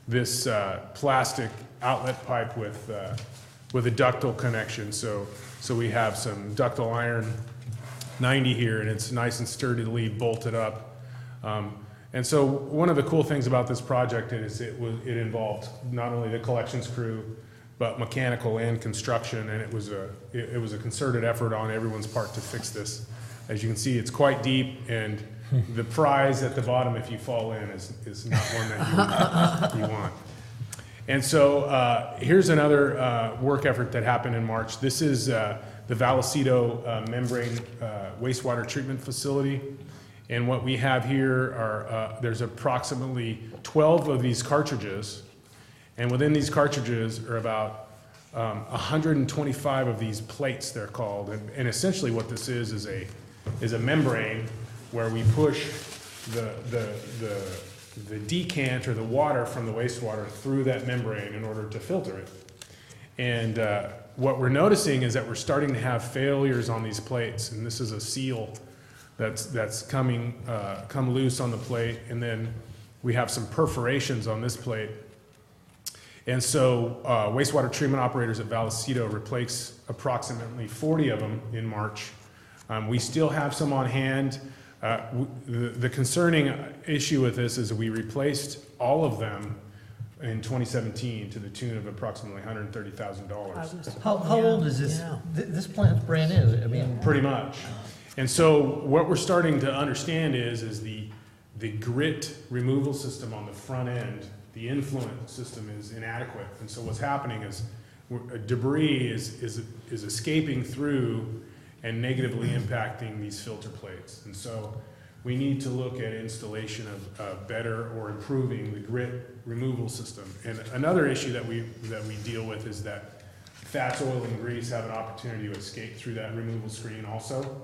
this plastic outlet pipe with a ductile connection. So we have some ductile iron 90 here, and it's nice and sturdily bolted up. And so one of the cool things about this project is it involved not only the collections crew, but mechanical and construction, and it was a concerted effort on everyone's part to fix this. As you can see, it's quite deep, and the prize at the bottom, if you fall in, is not one that you want. And so here's another work effort that happened in March. This is the Vallecito membrane wastewater treatment facility. And what we have here are, there's approximately 12 of these cartridges. And within these cartridges are about 125 of these plates, they're called. And essentially what this is a membrane where we push the decant or the water from the wastewater through that membrane in order to filter it. And what we're noticing is that we're starting to have failures on these plates, and this is a seal that's come loose on the plate, and then we have some perforations on this plate. And so wastewater treatment operators at Vallecito replaced approximately 40 of them in March. We still have some on hand. The concerning issue with this is we replaced all of them in 2017 to the tune of approximately $130,000. How old is this? This plant's brand new. I mean, pretty much. And so what we're starting to understand is the grit removal system on the front end, the influent system is inadequate. And so what's happening is debris is escaping through and negatively impacting these filter plates. And so we need to look at installation of better or improving the grit removal system. And another issue that we deal with is that fats, oil, and grease have an opportunity to escape through that removal screen also.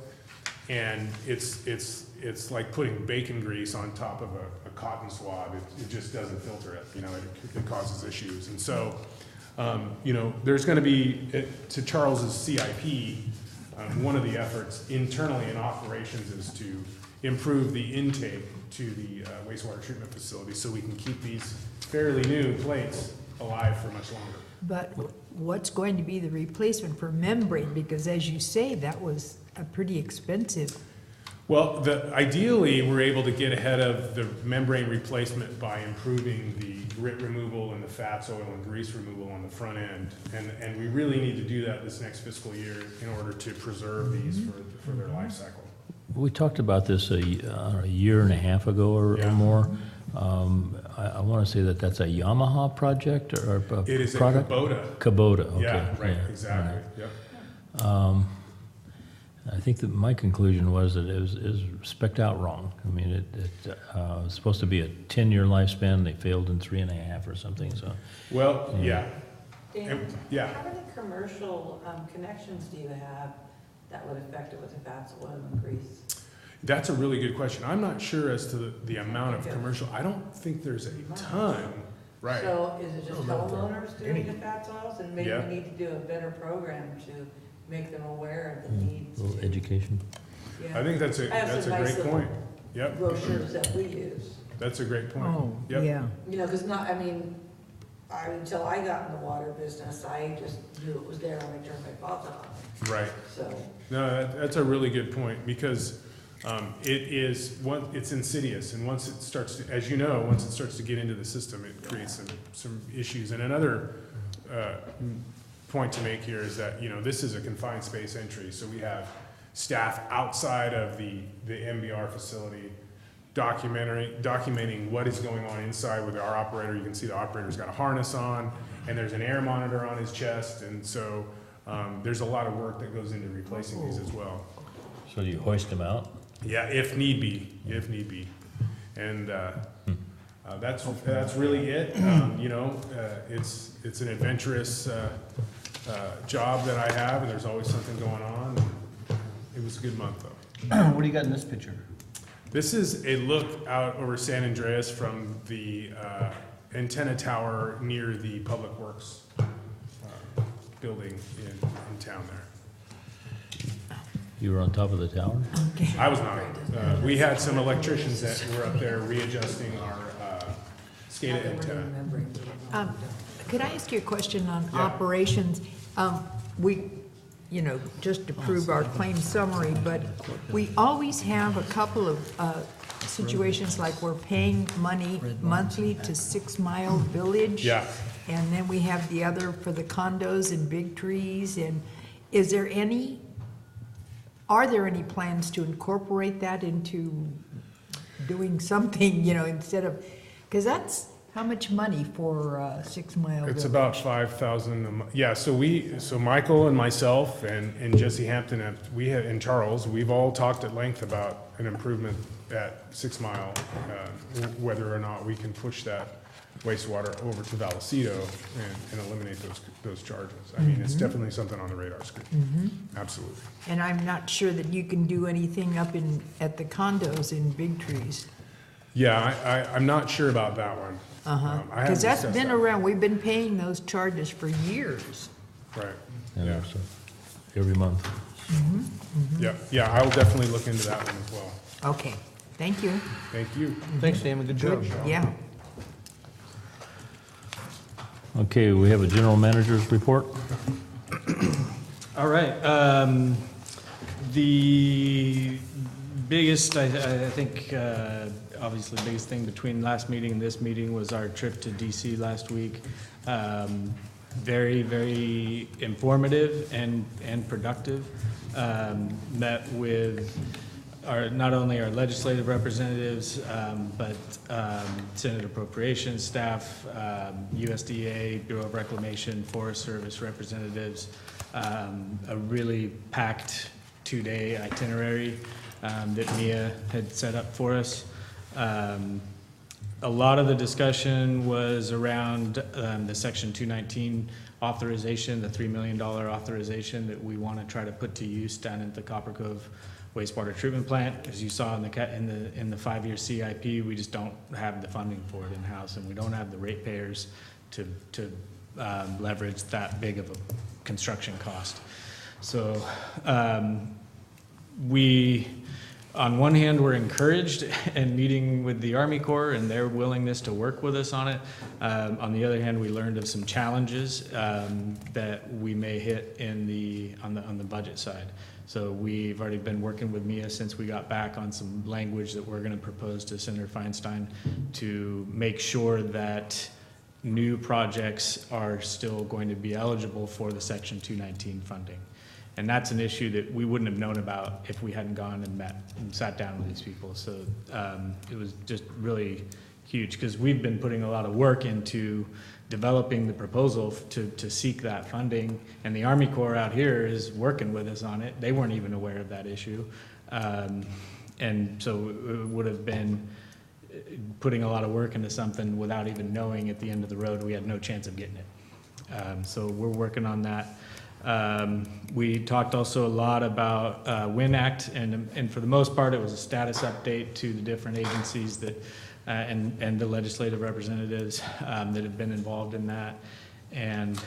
And it's like putting bacon grease on top of a cotton swab. It just doesn't filter it, it causes issues. And so, there's gonna be, to Charles's CIP, one of the efforts internally in operations is to improve the intake to the wastewater treatment facility so we can keep these fairly new plates alive for much longer. But what's going to be the replacement for membrane? Because as you say, that was a pretty expensive. Well, ideally, we're able to get ahead of the membrane replacement by improving the grit removal and the fats, oil, and grease removal on the front end. And we really need to do that this next fiscal year in order to preserve these for their life cycle. We talked about this a year and a half ago or more. I want to say that that's a Yamaha project or a product? It is a Kubota. Kubota, okay. Yeah, right, yeah, exactly, right. yep. I think that my conclusion was that it was spec'd out wrong. I mean, it was supposed to be a 10-year lifespan. They failed in 3.5 or something, so. Well, yeah. Dan, Yeah. how many commercial connections do you have that would affect it with a fast oil increase? That's a really good question. I'm not sure as to the amount of commercial. I don't think there's a ton, right? So is it just homeowners doing the fat oils? And maybe Yeah. we need to do a better program to make them aware of the needs. A little education. Yeah. I think that's I have some a nice great little point. Yep, brochures that we use. that's a great point. Oh, Yep. yeah. You know, because until I got in the water business, I just knew it was there when I turned my faucet on. Right. So, No, that's a really good point because it's insidious, and once it starts to, as you know, once it starts to get into the system, it creates some issues. And another point to make here is that, this is a confined space entry, so we have staff outside of the MBR facility documenting what is going on inside with our operator. You can see the operator's got a harness on, and there's an air monitor on his chest, and so there's a lot of work that goes into replacing these as well. So do you hoist them out? Yeah, if need be. And that's really it. It's an adventurous job that I have, and there's always something going on. It was a good month, though. What do you got in this picture? This is a look out over San Andreas from the antenna tower near the Public Works building in town there. You were on top of the tower? I was not. We had some electricians that were up there readjusting our SCADA antenna. Could I ask you a question on Yeah. operations? We, just to prove our claim summary, but we always have a couple of situations like we're paying money monthly to 6 Mile Village. Yeah. And then we have the other for the condos and Big Trees. And are there any plans to incorporate that into doing something, instead of, because that's how much money for 6 Mile Village? It's about 5,000 a month. Yeah, so Michael and myself and Jesse Hampton, and Charles, we've all talked at length about an improvement at 6 Mile, whether or not we can push that wastewater over to Vallecito and eliminate those charges. I mean, it's definitely something on the radar screen. Absolutely. And I'm not sure that you can do anything up at the condos in Big Trees. Yeah, I'm not sure about that one. I haven't Because that's discussed been that. around, we've been paying those charges for years. Right. Yeah, Yeah. so every month. Yeah, I'll definitely look into that one as well. Okay, thank you. Thank you. Thanks, Damon, good job. Yeah. Okay, we have a general manager's report. All right. The biggest, I think, obviously the biggest thing between last meeting and this meeting was our trip to DC last week. Very, very informative and productive. Met with not only our legislative representatives, but Senate Appropriations staff, USDA, Bureau of Reclamation, Forest Service representatives, a really packed 2-day itinerary that Mia had set up for us. A lot of the discussion was around the Section 219 authorization, the $3 million authorization that we want to try to put to use down at the Copper Cove wastewater treatment plant. As you saw in the 5-year CIP, we just don't have the funding for it in-house, and we don't have the ratepayers to leverage that big of a construction cost. So we, on one hand, we're encouraged and meeting with the Army Corps and their willingness to work with us on it. On the other hand, we learned of some challenges that we may hit on the budget side. So we've already been working with Mia since we got back on some language that we're going to propose to Senator Feinstein to make sure that new projects are still going to be eligible for the Section 219 funding. And that's an issue that we wouldn't have known about if we hadn't gone and met and sat down with these people. So it was just really huge, because we've been putting a lot of work into developing the proposal to seek that funding, and the Army Corps out here is working with us on it. They weren't even aware of that issue. And so it would have been putting a lot of work into something without even knowing at the end of the road we had no chance of getting it. So we're working on that. We talked also a lot about WIN Act, and for the most part, it was a status update to the different agencies that and the legislative representatives that have been involved in that, and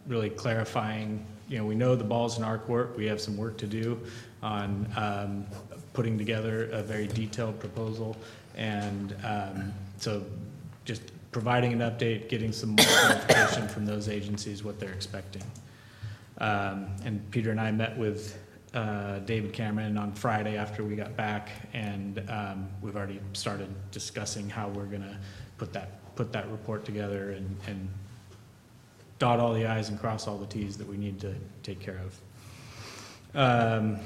really clarifying, we know the ball's in our court. We have some work to do on putting together a very detailed proposal, and so just providing an update, getting some more clarification from those agencies what they're expecting. And Peter and I met with David Cameron on Friday after we got back, and we've already started discussing how we're going to put that report together and dot all the I's and cross all the T's that we need to take care of. And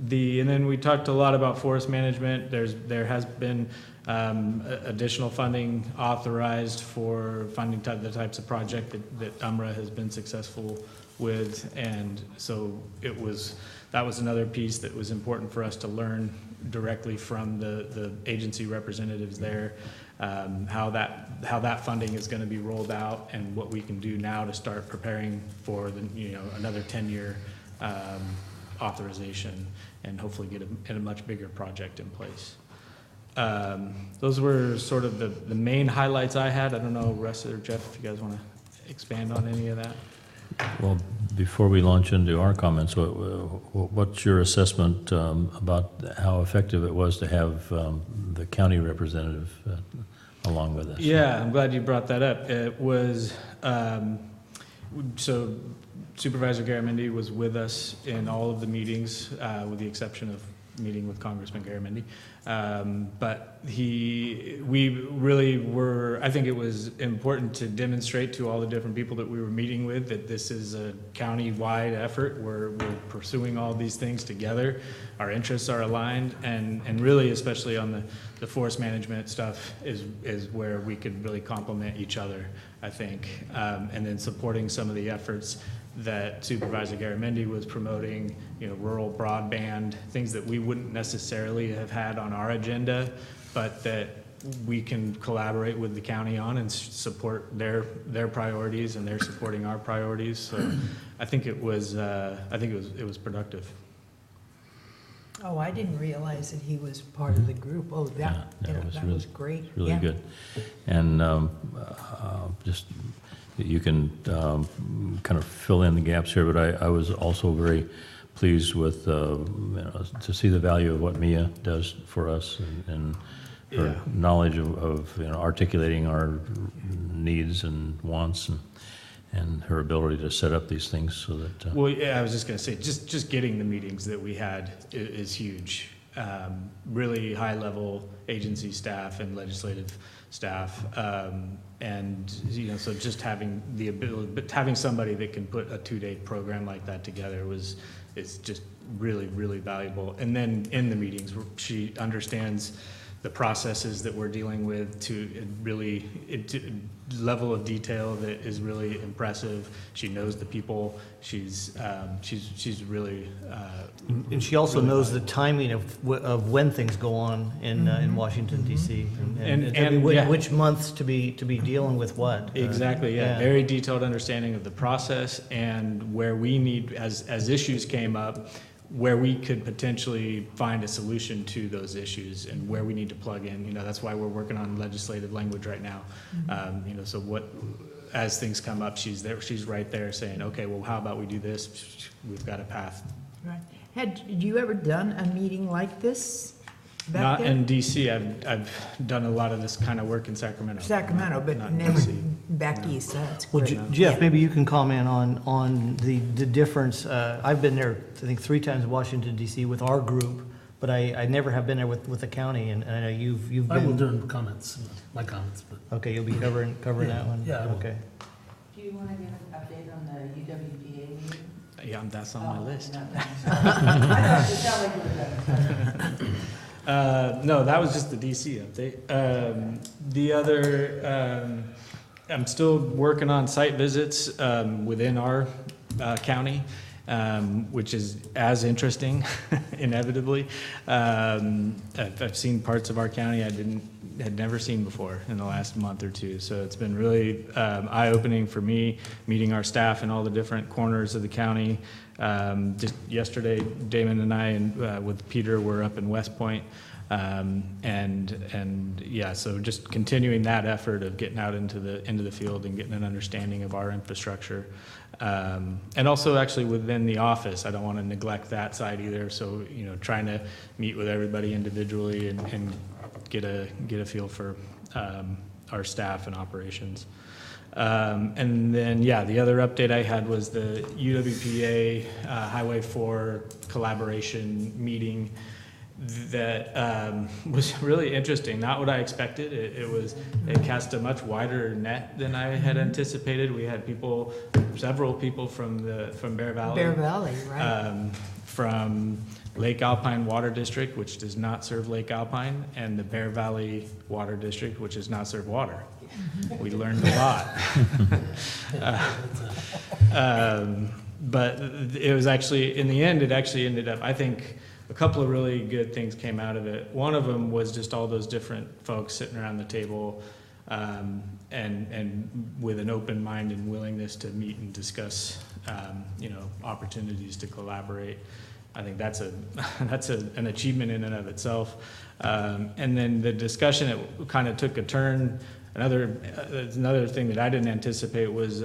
then we talked a lot about forest management. There has been additional funding authorized for funding the types of project that UMRA has been successful with, and so that was another piece that was important for us to learn directly from the agency representatives there, how that funding is going to be rolled out and what we can do now to start preparing for another 10-year authorization and hopefully get a much bigger project in place. Those were sort of the main highlights I had. I don't know, Russ or Jeff, if you guys want to expand on any of that. Well, before we launch into our comments, what's your assessment about how effective it was to have the county representative along with us? Yeah, I'm glad you brought that up. It was, so Supervisor Garamendi was with us in all of the meetings, with the exception of meeting with Congressman Garamendi. But we really were, I think it was important to demonstrate to all the different people that we were meeting with that this is a county-wide effort. We're pursuing all these things together. Our interests are aligned, and really, especially on the forest management stuff is where we could really complement each other, I think. And then supporting some of the efforts that Supervisor Garamendi was promoting, rural broadband, things that we wouldn't necessarily have had on our agenda, but that we can collaborate with the county on and support their priorities, and they're supporting our priorities. So I think it was productive. Oh, I didn't realize that he was part of the group. Oh, that was great. Really good. And just, you can kind of fill in the gaps here, but I was also very pleased with to see the value of what Mia does for us, and her knowledge of articulating our needs and wants, and her ability to set up these things so that. Well, yeah, I was just going to say, just getting the meetings that we had is huge. Really high-level agency staff and legislative staff, and so just having the ability, but having somebody that can put a 2-day program like that together is just really, really valuable. And then in the meetings, she understands the processes that we're dealing with to really level of detail that is really impressive. She knows the people. She's really. And she also really knows the timing of when things go on in Washington D.C. and which months to be dealing with what. Exactly. Yeah. Very detailed understanding of the process and where we need, as issues came up, where we could potentially find a solution to those issues and where we need to plug in. That's why we're working on legislative language right now. So as things come up, she's right there saying, okay, well, how about we do this? We've got a path. Right. Had you ever done a meeting like this back Not there? in DC. I've done a lot of this kind of work in Sacramento. But not in never DC. back east. That's Well, great. Jeff, maybe you can comment on the difference. I've been there, I think, 3 times in Washington D.C. with our group, but I never have been there with the county, and I know you've been. I will do my comments, but. Okay, you'll be covering that one? Yeah, I will. Okay. Do you want to give an update on the UWPA meeting? Yeah, that's on my list. No, that was just the DC update. The other, I'm still working on site visits within our county, which is as interesting, inevitably. I've seen parts of our county I had never seen before in the last month or two. So it's been really eye-opening for me, meeting our staff in all the different corners of the county. Just yesterday, Damon and I and with Peter were up in West Point. And yeah, so just continuing that effort of getting out into the field and getting an understanding of our infrastructure. And also actually within the office, I don't want to neglect that side either. So, you know, trying to meet with everybody individually and get a feel for our staff and operations. And then, yeah, the other update I had was the UWPA Highway 4 collaboration meeting that was really interesting. Not what I expected. It cast a much wider net than I had anticipated. We had several people from Bear Valley. Bear Valley, right. From Lake Alpine Water District, which does not serve Lake Alpine, and the Bear Valley Water District, which does not serve water. We learned a lot. But it was actually, in the end, it actually ended up, I think, a couple of really good things came out of it. One of them was just all those different folks sitting around the table and with an open mind and willingness to meet and discuss, you know, opportunities to collaborate. I think that's an achievement in and of itself. And then the discussion, it kind of took a turn. Another thing that I didn't anticipate was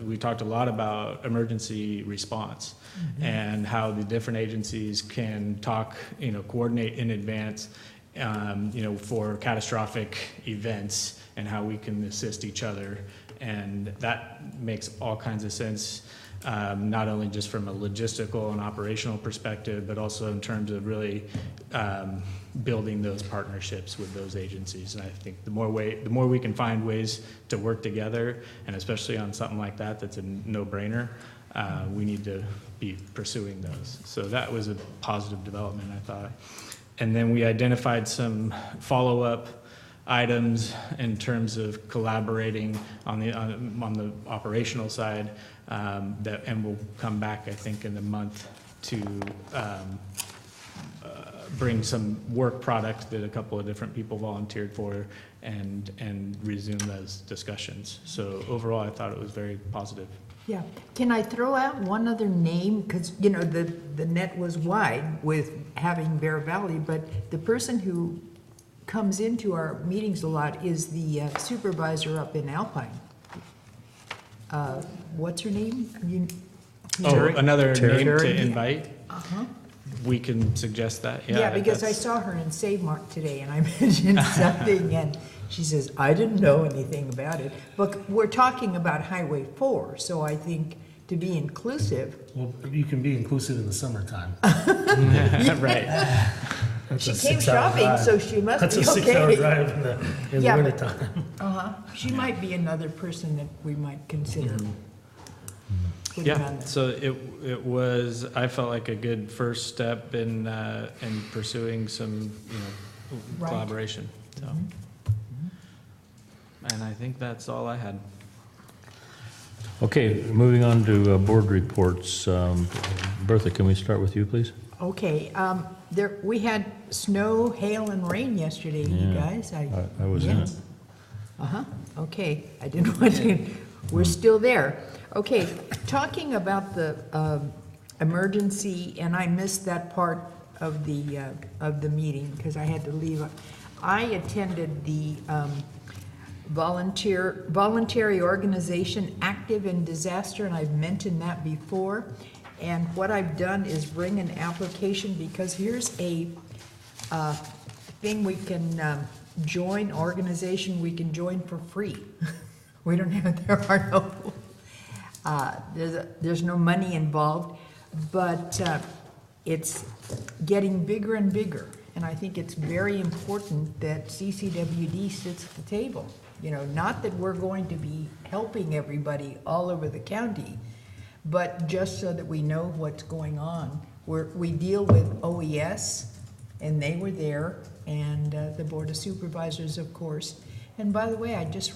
we talked a lot about emergency response and how the different agencies can talk, you know, coordinate in advance, you know, for catastrophic events and how we can assist each other. And that makes all kinds of sense, not only just from a logistical and operational perspective, but also in terms of really building those partnerships with those agencies. And I think the more we can find ways to work together, and especially on something like that that's a no-brainer, we need to be pursuing those. So that was a positive development, I thought. And then we identified some follow-up items in terms of collaborating on the operational side, and we'll come back, I think, in the month to bring some work product that a couple of different people volunteered for and resume those discussions. So overall, I thought it was very positive. Yeah. Can I throw out one other name? Because, you know, the net was wide with having Bear Valley, but the person who comes into our meetings a lot is the supervisor up in Alpine. What's her name? Another name to invite? Uh-huh. We can suggest that, yeah. Yeah, because I saw her in Save Mark today, and I mentioned something, and she says, I didn't know anything about it. But we're talking about Highway 4, so I think to be inclusive. Well, you can be inclusive in the summertime. Right. She came shopping, so she must That's be a okay. 6-hour drive in the Yeah, wintertime. She might be another person that we might consider. putting on Yeah, there. so it was, I felt like a good first step in pursuing some, Right. collaboration, so. And I think that's all I had. Okay, moving on to board reports. Bertha, can we start with you, please? Okay, we had snow, hail, and rain yesterday, you Yeah, guys. I was in it. Uh-huh, okay, I didn't want to, we're still there. Okay, talking about the emergency, and I missed that part of the meeting because I had to leave. I attended the voluntary organization Active in Disaster, and I've mentioned that before. And what I've done is bring an application because here's a thing we can join, organization we can join for free. We don't have, there are no, there's no money involved, but it's getting bigger and bigger. And I think it's very important that CCWD sits at the table. You know, not that we're going to be helping everybody all over the county, but just so that we know what's going on. We deal with OES, and they were there, and the Board of Supervisors, of course. And by the way, I just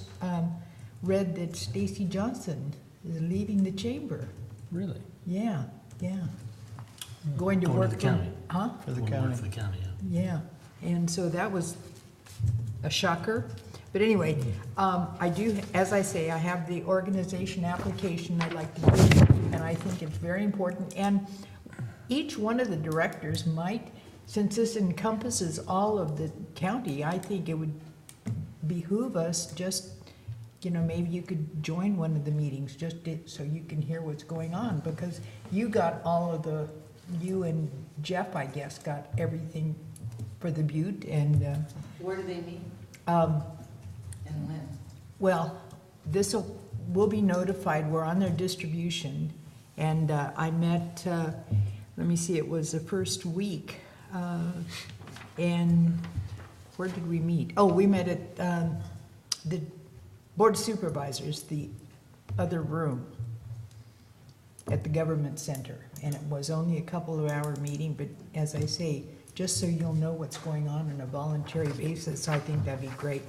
read that Stacy Johnson is leaving the chamber. Really? Yeah, yeah. Going to Going work to the county. Huh? For the We'll work county. For the county, yeah. Yeah, and so that was a shocker. But anyway, I do, as I say, I have the organization application I'd like to do, and I think it's very important. And each one of the directors might, since this encompasses all of the county, I think it would behoove us just, you know, maybe you could join one of the meetings just so you can hear what's going on, because you got all of the, you and Jeff, I guess, got everything for the Butte, and Where do they meet and when? well, we'll be notified, we're on their distribution, and I met, let me see, it was the first week, and where did we meet? Oh, we met at the Board of Supervisors, the other room at the Government Center, and it was only a couple of hour meeting, but as I say, just so you'll know what's going on a voluntary basis, I think that'd be great.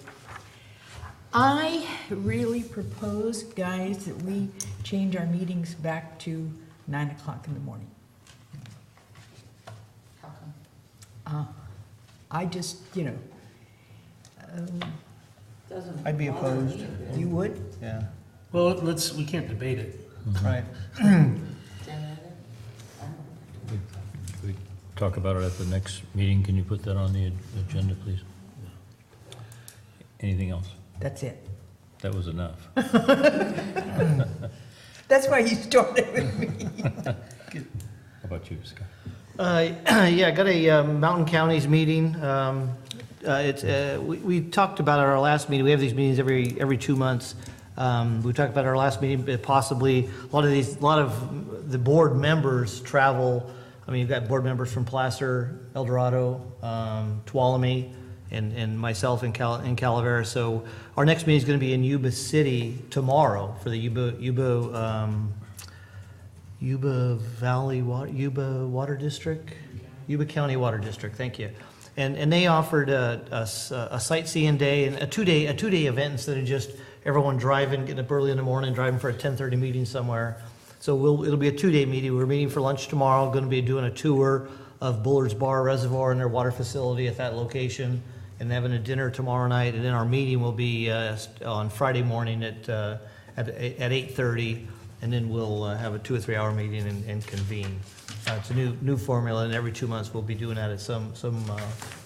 I really propose, guys, that we change our meetings back to 9 o'clock in the morning. How come? I just, you know, Doesn't I'd be bother opposed. me a bit. you would? Yeah, Well, we can't debate it. right. Stand at it? I don't know. We talk about it at the next meeting. Can you put that on the agenda, please? Anything else? That's it. That was enough. That's why you started with me. How about you, Scott? Yeah, I got a Mountain Counties meeting. We talked about at our last meeting, we have these meetings every 2 months. We talked about our last meeting, but possibly a lot of the board members travel. I mean, you've got board members from Placer, El Dorado, Tuolumne, and myself in Calavera. So our next meeting is going to be in Yuba City tomorrow for the Yuba Valley Water, Yuba Water District, Yuba County Water District. Thank you. And they offered a sightseeing day and a two-day event instead of just everyone driving, getting up early in the morning, driving for a 10:30 meeting somewhere. So it'll be a two-day meeting. We're meeting for lunch tomorrow. Going to be doing a tour of Bullard's Bar Reservoir and their water facility at that location, and having a dinner tomorrow night. And then our meeting will be on Friday morning at 8:30, and then we'll have a 2 or 3 hour meeting and convene. It's a new formula, and every 2 months we'll be doing that at some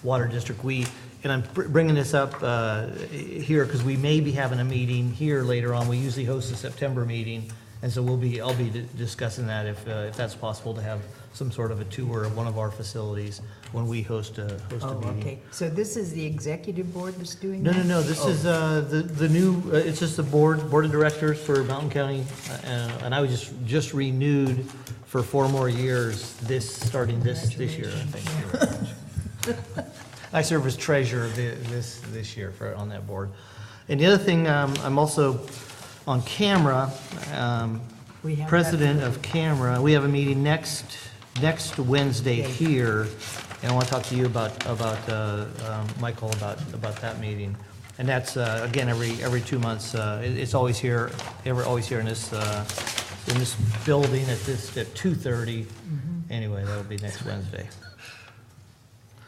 water district. And I'm bringing this up here because we may be having a meeting here later on. We usually host a September meeting, and so I'll be discussing that if that's possible, to have some sort of a tour of one of our facilities when we host a meeting. Okay, so this is the executive board that's doing No, that? no, no, this is the new, it's just the board of directors for Mountain County, and I was just renewed for 4 more years, starting this year, I think. I serve as treasurer this year on that board. And the other thing, I'm also on camera, We have president of camera. We have a meeting next Wednesday Okay. here, and I want to talk to you about Michael, about that meeting. And that's, again, every 2 months. It's always here, always here in this building at 2:30. Anyway, that'll be next Wednesday.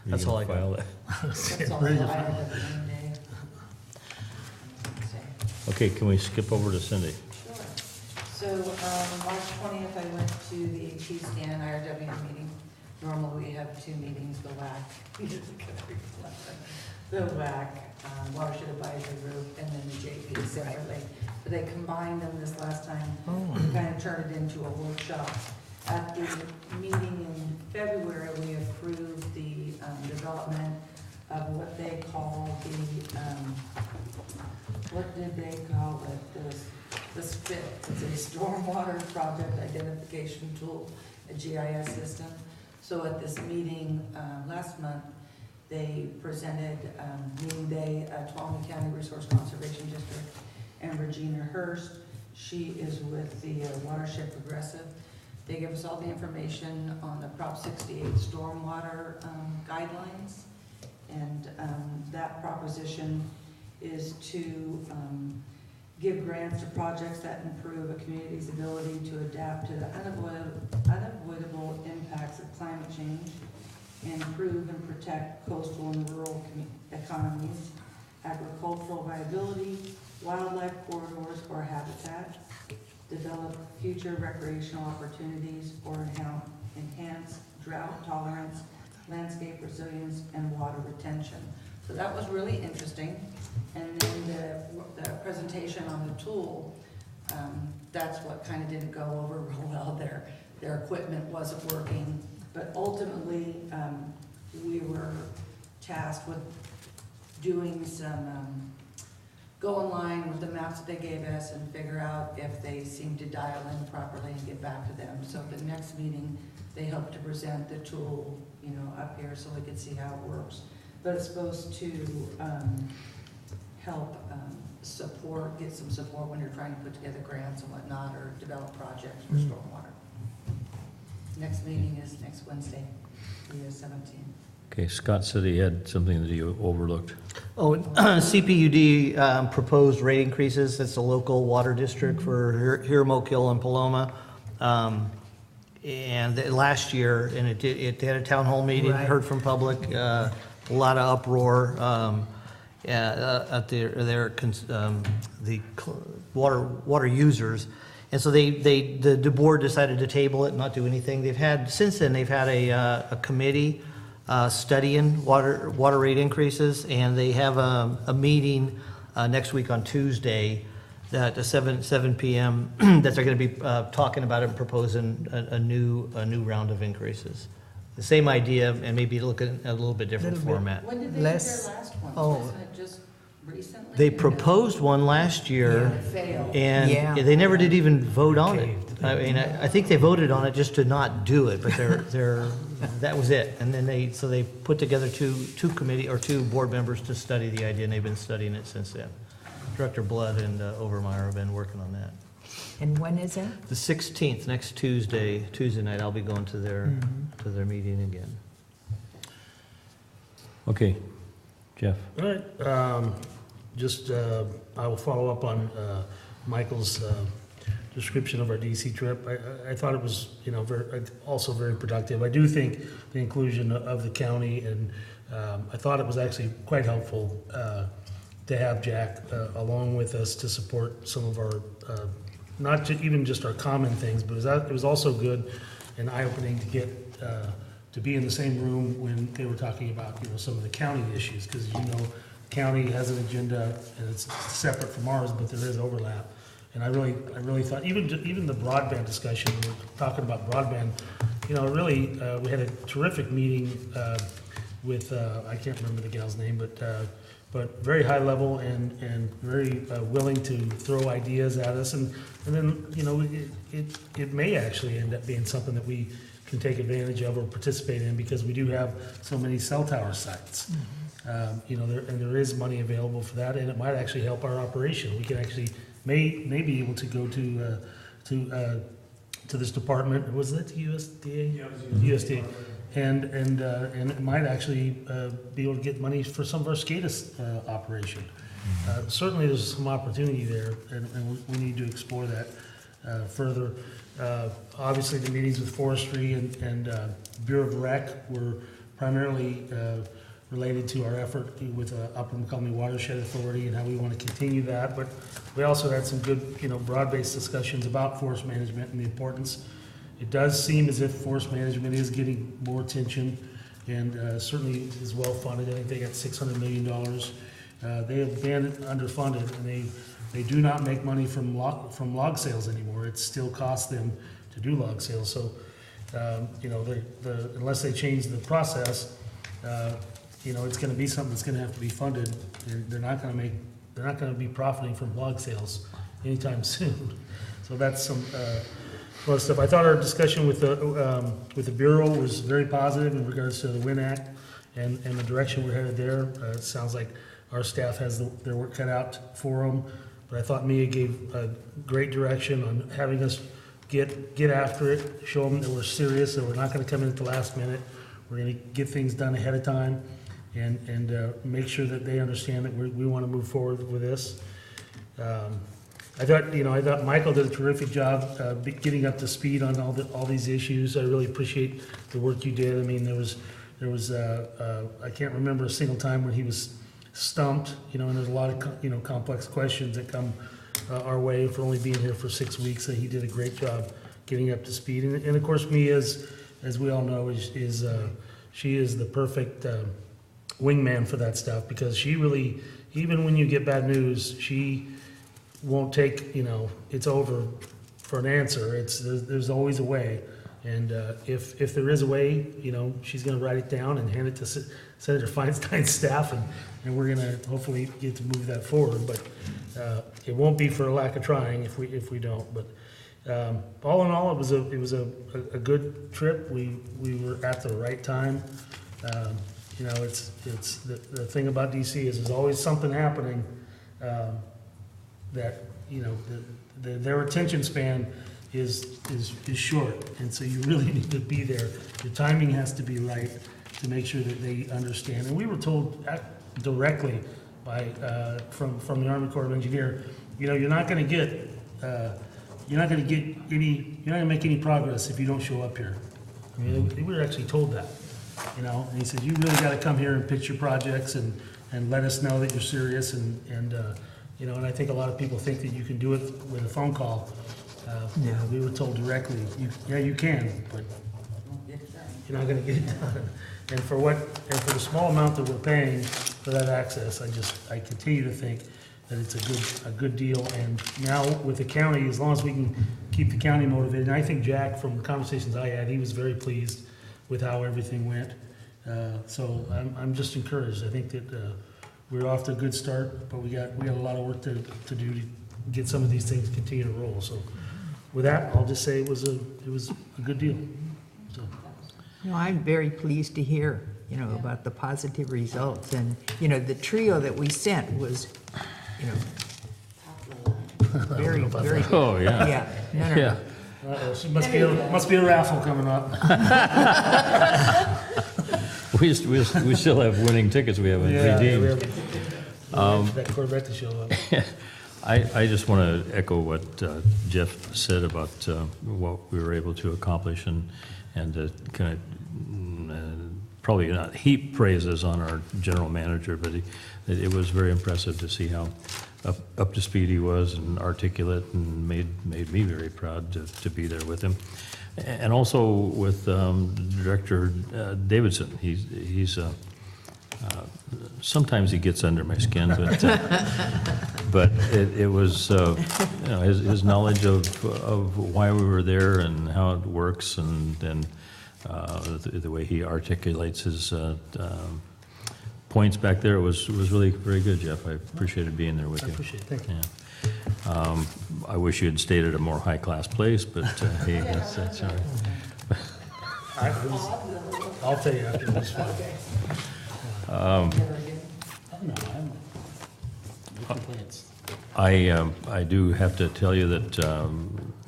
That's all I got. File that. That's all I have at the end day. Okay, can we skip over to Cindy? Sure. So, March 20th, I went to the T-SCAN IRW meeting. Normally, we have 2 meetings, the WAC, the WAC, Watershed Advisory Group, and then the JP separately. But they combined them this last time, and kind of turned it into a workshop. At the meeting in February, we approved the development of what they call what did they call it? The SPIT. It's a Stormwater Project Identification Tool, a GIS system. So at this meeting last month, they presented meeting day at Tuolumne County Resource Conservation District, and Regina Hurst. She is with the Watershed Progressive. They gave us all the information on the Prop 68 stormwater guidelines. And that proposition is to give grants to projects that improve a community's ability to adapt to the unavoidable impacts of climate change, and improve and protect coastal and rural economies, agricultural viability, wildlife corridors or habitat, develop future recreational opportunities, or enhance drought tolerance, landscape resilience, and water retention. So that was really interesting. And then the presentation on the tool, that's what kind of didn't go over real well. Their equipment wasn't working, but ultimately we were tasked with doing some, go online with the maps that they gave us and figure out if they seem to dial in properly and get back to them. So the next meeting, they hope to present the tool, up here so we can see how it works. But it's supposed to help get some support when you're trying to put together grants and whatnot, or develop projects for stormwater. Next meeting is next Wednesday, the 17th. Okay, Scott said he had something that he overlooked. Oh, CPUD proposed rate increases. That's the local water district for Hiram, Hill, and Paloma. And last year, and it had a town hall meeting, Right. heard from public, a lot of uproar at the water users. And so the board decided to table it and not do anything. Since then, they've had a committee studying water rate increases, and they have a meeting next week on Tuesday at 7 p.m. that they're going to be talking about it and proposing a new round of increases. The same idea, and maybe looking at a little bit different format. When did they do their last one? Wasn't it just recently? They proposed one last year, Failed. and Yeah. they never did even vote on it. I mean, I think they voted on it just to not do it, but that was it. And then they put together two board members to study the idea, and they've been studying it since then. Director Blood and Overmeyer have been working on that. And when is that? The 16th, next Tuesday night, I'll be going to their meeting again. Okay, Jeff. All right, I will follow up on Michael's description of our DC trip. I thought it was, also very productive. I do think the inclusion of the county, and I thought it was actually quite helpful to have Jack along with us to support some of our, not even just our common things, but it was also good and eye-opening to get to be in the same room when they were talking about some of the county issues, because county has an agenda and it's separate from ours, but there is overlap. And I really thought even the broadband discussion, we were talking about broadband, we had a terrific meeting with I can't remember the gal's name, but very high level and very willing to throw ideas at us, and then it may actually end up being something that we can take advantage of or participate in, because we do have so many cell tower sites. There is money available for that, and it might actually help our operation. We can actually may be able to go to this department. Was that the USDA? Yeah, it was USDA. And it might actually be able to get money for some of our SCADA operation. Certainly there's some opportunity there, and we need to explore that further. Obviously the meetings with forestry and Bureau of Rec were primarily related to our effort with Upper McCollum Watershed Authority and how we want to continue that. But we also had some good, broad-based discussions about forest management and the importance. It does seem as if forest management is getting more attention, and certainly is well funded. I think they got $600 million. They have been underfunded, and they do not make money from log sales anymore. It still costs them to do log sales. So, unless they change the process, it's going to be something that's going to have to be funded. They're not going to be profiting from log sales anytime soon. So that's some other stuff. I thought our discussion with the Bureau was very positive in regards to the WIN Act and the direction we're headed there. It sounds like our staff has their work cut out for them. But I thought Mia gave a great direction on having us get after it, show them that we're serious, that we're not gonna come in at the last minute. We're gonna get things done ahead of time and make sure that they understand that we wanna move forward with this. I thought Michael did a terrific job getting up to speed on all these issues. I really appreciate the work you did. I mean, there was I can't remember a single time when he was stumped, and there's a lot of complex questions that come our way for only being here for 6 weeks. So he did a great job getting up to speed. And of course, me, as we all know, she is the perfect wingman for that stuff, because she really, even when you get bad news, she won't take, it's over for an answer. There's always a way. And if there is a way, she's going to write it down and hand it to Senator Feinstein's staff, and we're going to hopefully get to move that forward. But it won't be for a lack of trying if we don't. But all in all, it was a good trip. We were at the right time. It's the thing about DC is there's always something happening that their attention span is short, and so you really need to be there. Your timing has to be right to make sure that they understand. And we were told directly by from the Army Corps of Engineers, you're not going to make any progress if you don't show up here. I mean, we were actually told that. And he said, you really got to come here and pitch your projects and let us know that you're serious. And I think a lot of people think that you can do it with a phone call. We were told directly, you can, but you're not going to get it done. And for the small amount that we're paying for that access, I continue to think that it's a good deal. And now with the county, as long as we can keep the county motivated, and I think Jack, from the conversations I had, he was very pleased with how everything went. So I'm just encouraged. I think that we're off to a good start, but we got a lot of work to do to get some of these things continue to roll. So with that, I'll just say it was a good deal. So. I'm very pleased to hear, about the positive results, and, the trio that we sent was, very, very good. Oh, yeah. Yeah. Yeah. Must be a raffle coming up. We still have winning tickets we haven't redeemed. That Corvette to show up. I just want to echo what Jeff said about what we were able to accomplish, and kind of probably not heap praises on our general manager, but it was very impressive to see how up to speed he was and articulate, and made me very proud to be there with him. And also with Director Davidson. He's sometimes he gets under my skin, but it was his knowledge of why we were there and how it works, and the way he articulates his points back there was really very good, Jeff. I appreciated being there with you. I appreciate it. Thank you. Yeah. I wish you had stayed at a more high-class place, but hey, that's all right. I'll tell you after this one. I do have to tell you that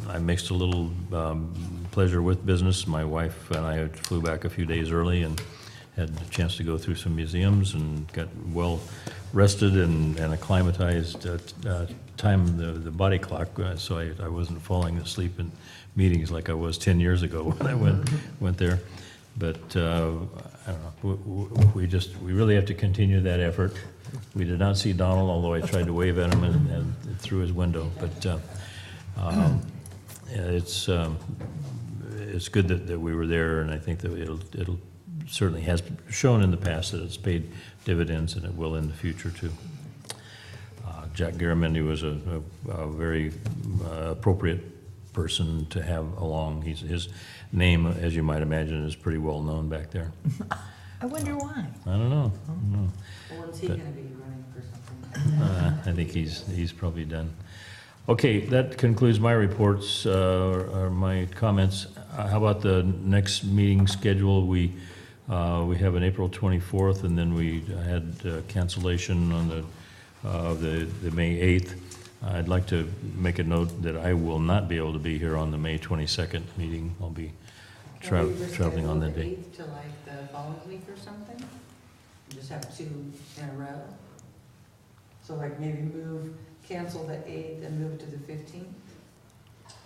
I mixed a little pleasure with business. My wife and I flew back a few days early and had a chance to go through some museums and got well rested and acclimatized time the body clock, so I wasn't falling asleep in meetings like I was 10 years ago when I went there. But I don't know, we really have to continue that effort. We did not see Donald, although I tried to wave at him and through his window. But it's good that we were there, and I think that it'll certainly has shown in the past that it's paid dividends, and it will in the future too. Jack Garamendi was a very appropriate person to have along. His name, as you might imagine, is pretty well known back there. I wonder why. I don't know. When's he going to be running for something? I think he's probably done. Okay, that concludes my reports, or my comments. How about the next meeting schedule? We have an April 24th, and then we had cancellation on the May 8th. I'd like to make a note that I will not be able to be here on the May 22nd meeting. I'll be traveling on that day. To like the following week or something? You just have 2 in a row? So like maybe cancel the 8th and move to the 15th?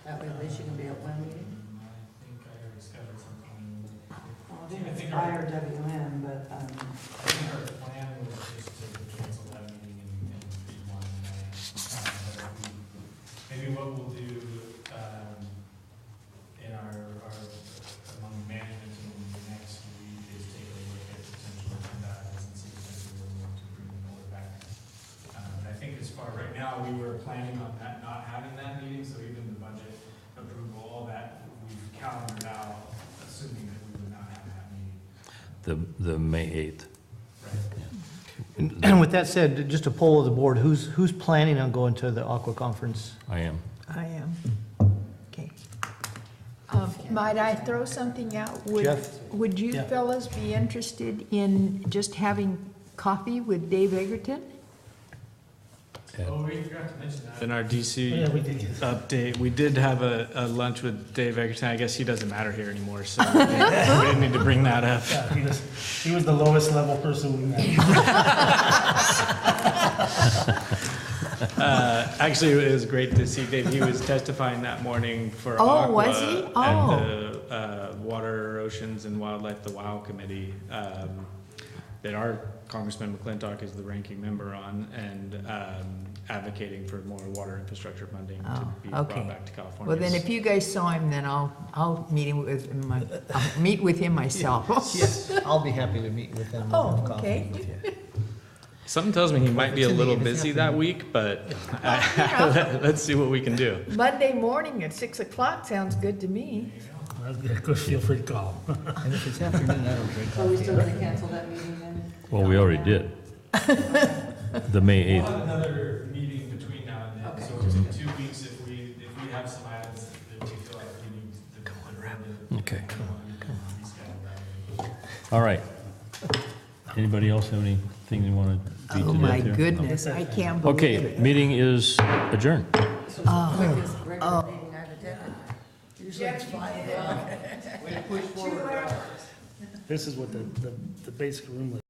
That way at least you can be at one meeting? I think I already scheduled something. Well, I think it's fire WM, but, I think our plan was just to cancel that meeting and be one in May. But maybe what we'll do, in among management team next week is take a look at potential agenda items and see if there's a way to bring them all back. But I think as far, right now, we were planning on that, not having that meeting, so even the budget approval, all that, we've calendared out, assuming that we would not have that meeting. The May 8th. Right. And with that said, just a poll of the board, who's planning on going to the Aqua Conference? I am. I am. Okay. Might I throw something out? Jeff? Would you Yeah. fellas be interested in just having coffee with Dave Egerton? Oh, we forgot to mention that. In our DC Yeah, we did. update, we did have a lunch with Dave Egerton. I guess he doesn't matter here anymore, so we didn't need to bring that up. Yeah, he was the lowest level person we met. Actually, it was great to see Dave. He was testifying that morning for Oh, Aqua was he? Oh. at the Water, Oceans, and Wildlife, the WOW Committee, that our Congressman McClintock is the ranking member on, and advocating for more water infrastructure funding to Oh, be okay. brought back to California. Well, then if you guys saw him, then I'll meet him I'll meet with him myself. Yes, I'll be happy to meet with them. and Oh, have coffee okay. with you. Something tells me he might be a It's in the- little it's busy that happening. week, but let's see what we can do. Monday morning at 6 o'clock sounds good to me. That's good. Go feel free to call. And if it's afternoon, I don't drink so we coffee. still gonna cancel that meeting then? Well, we already did. The May We'll 8th. have another meeting between now and then, Okay. so in 2 weeks, if we have some items that we feel like we need to. Okay. Reschedule that. All right. Anybody else have anything they want to beat to Oh, death my here? goodness, I can't believe Okay, it. meeting is adjourned. This was the quickest regular meeting I've attended. Usually it's 5 hours. This is what the basic room was.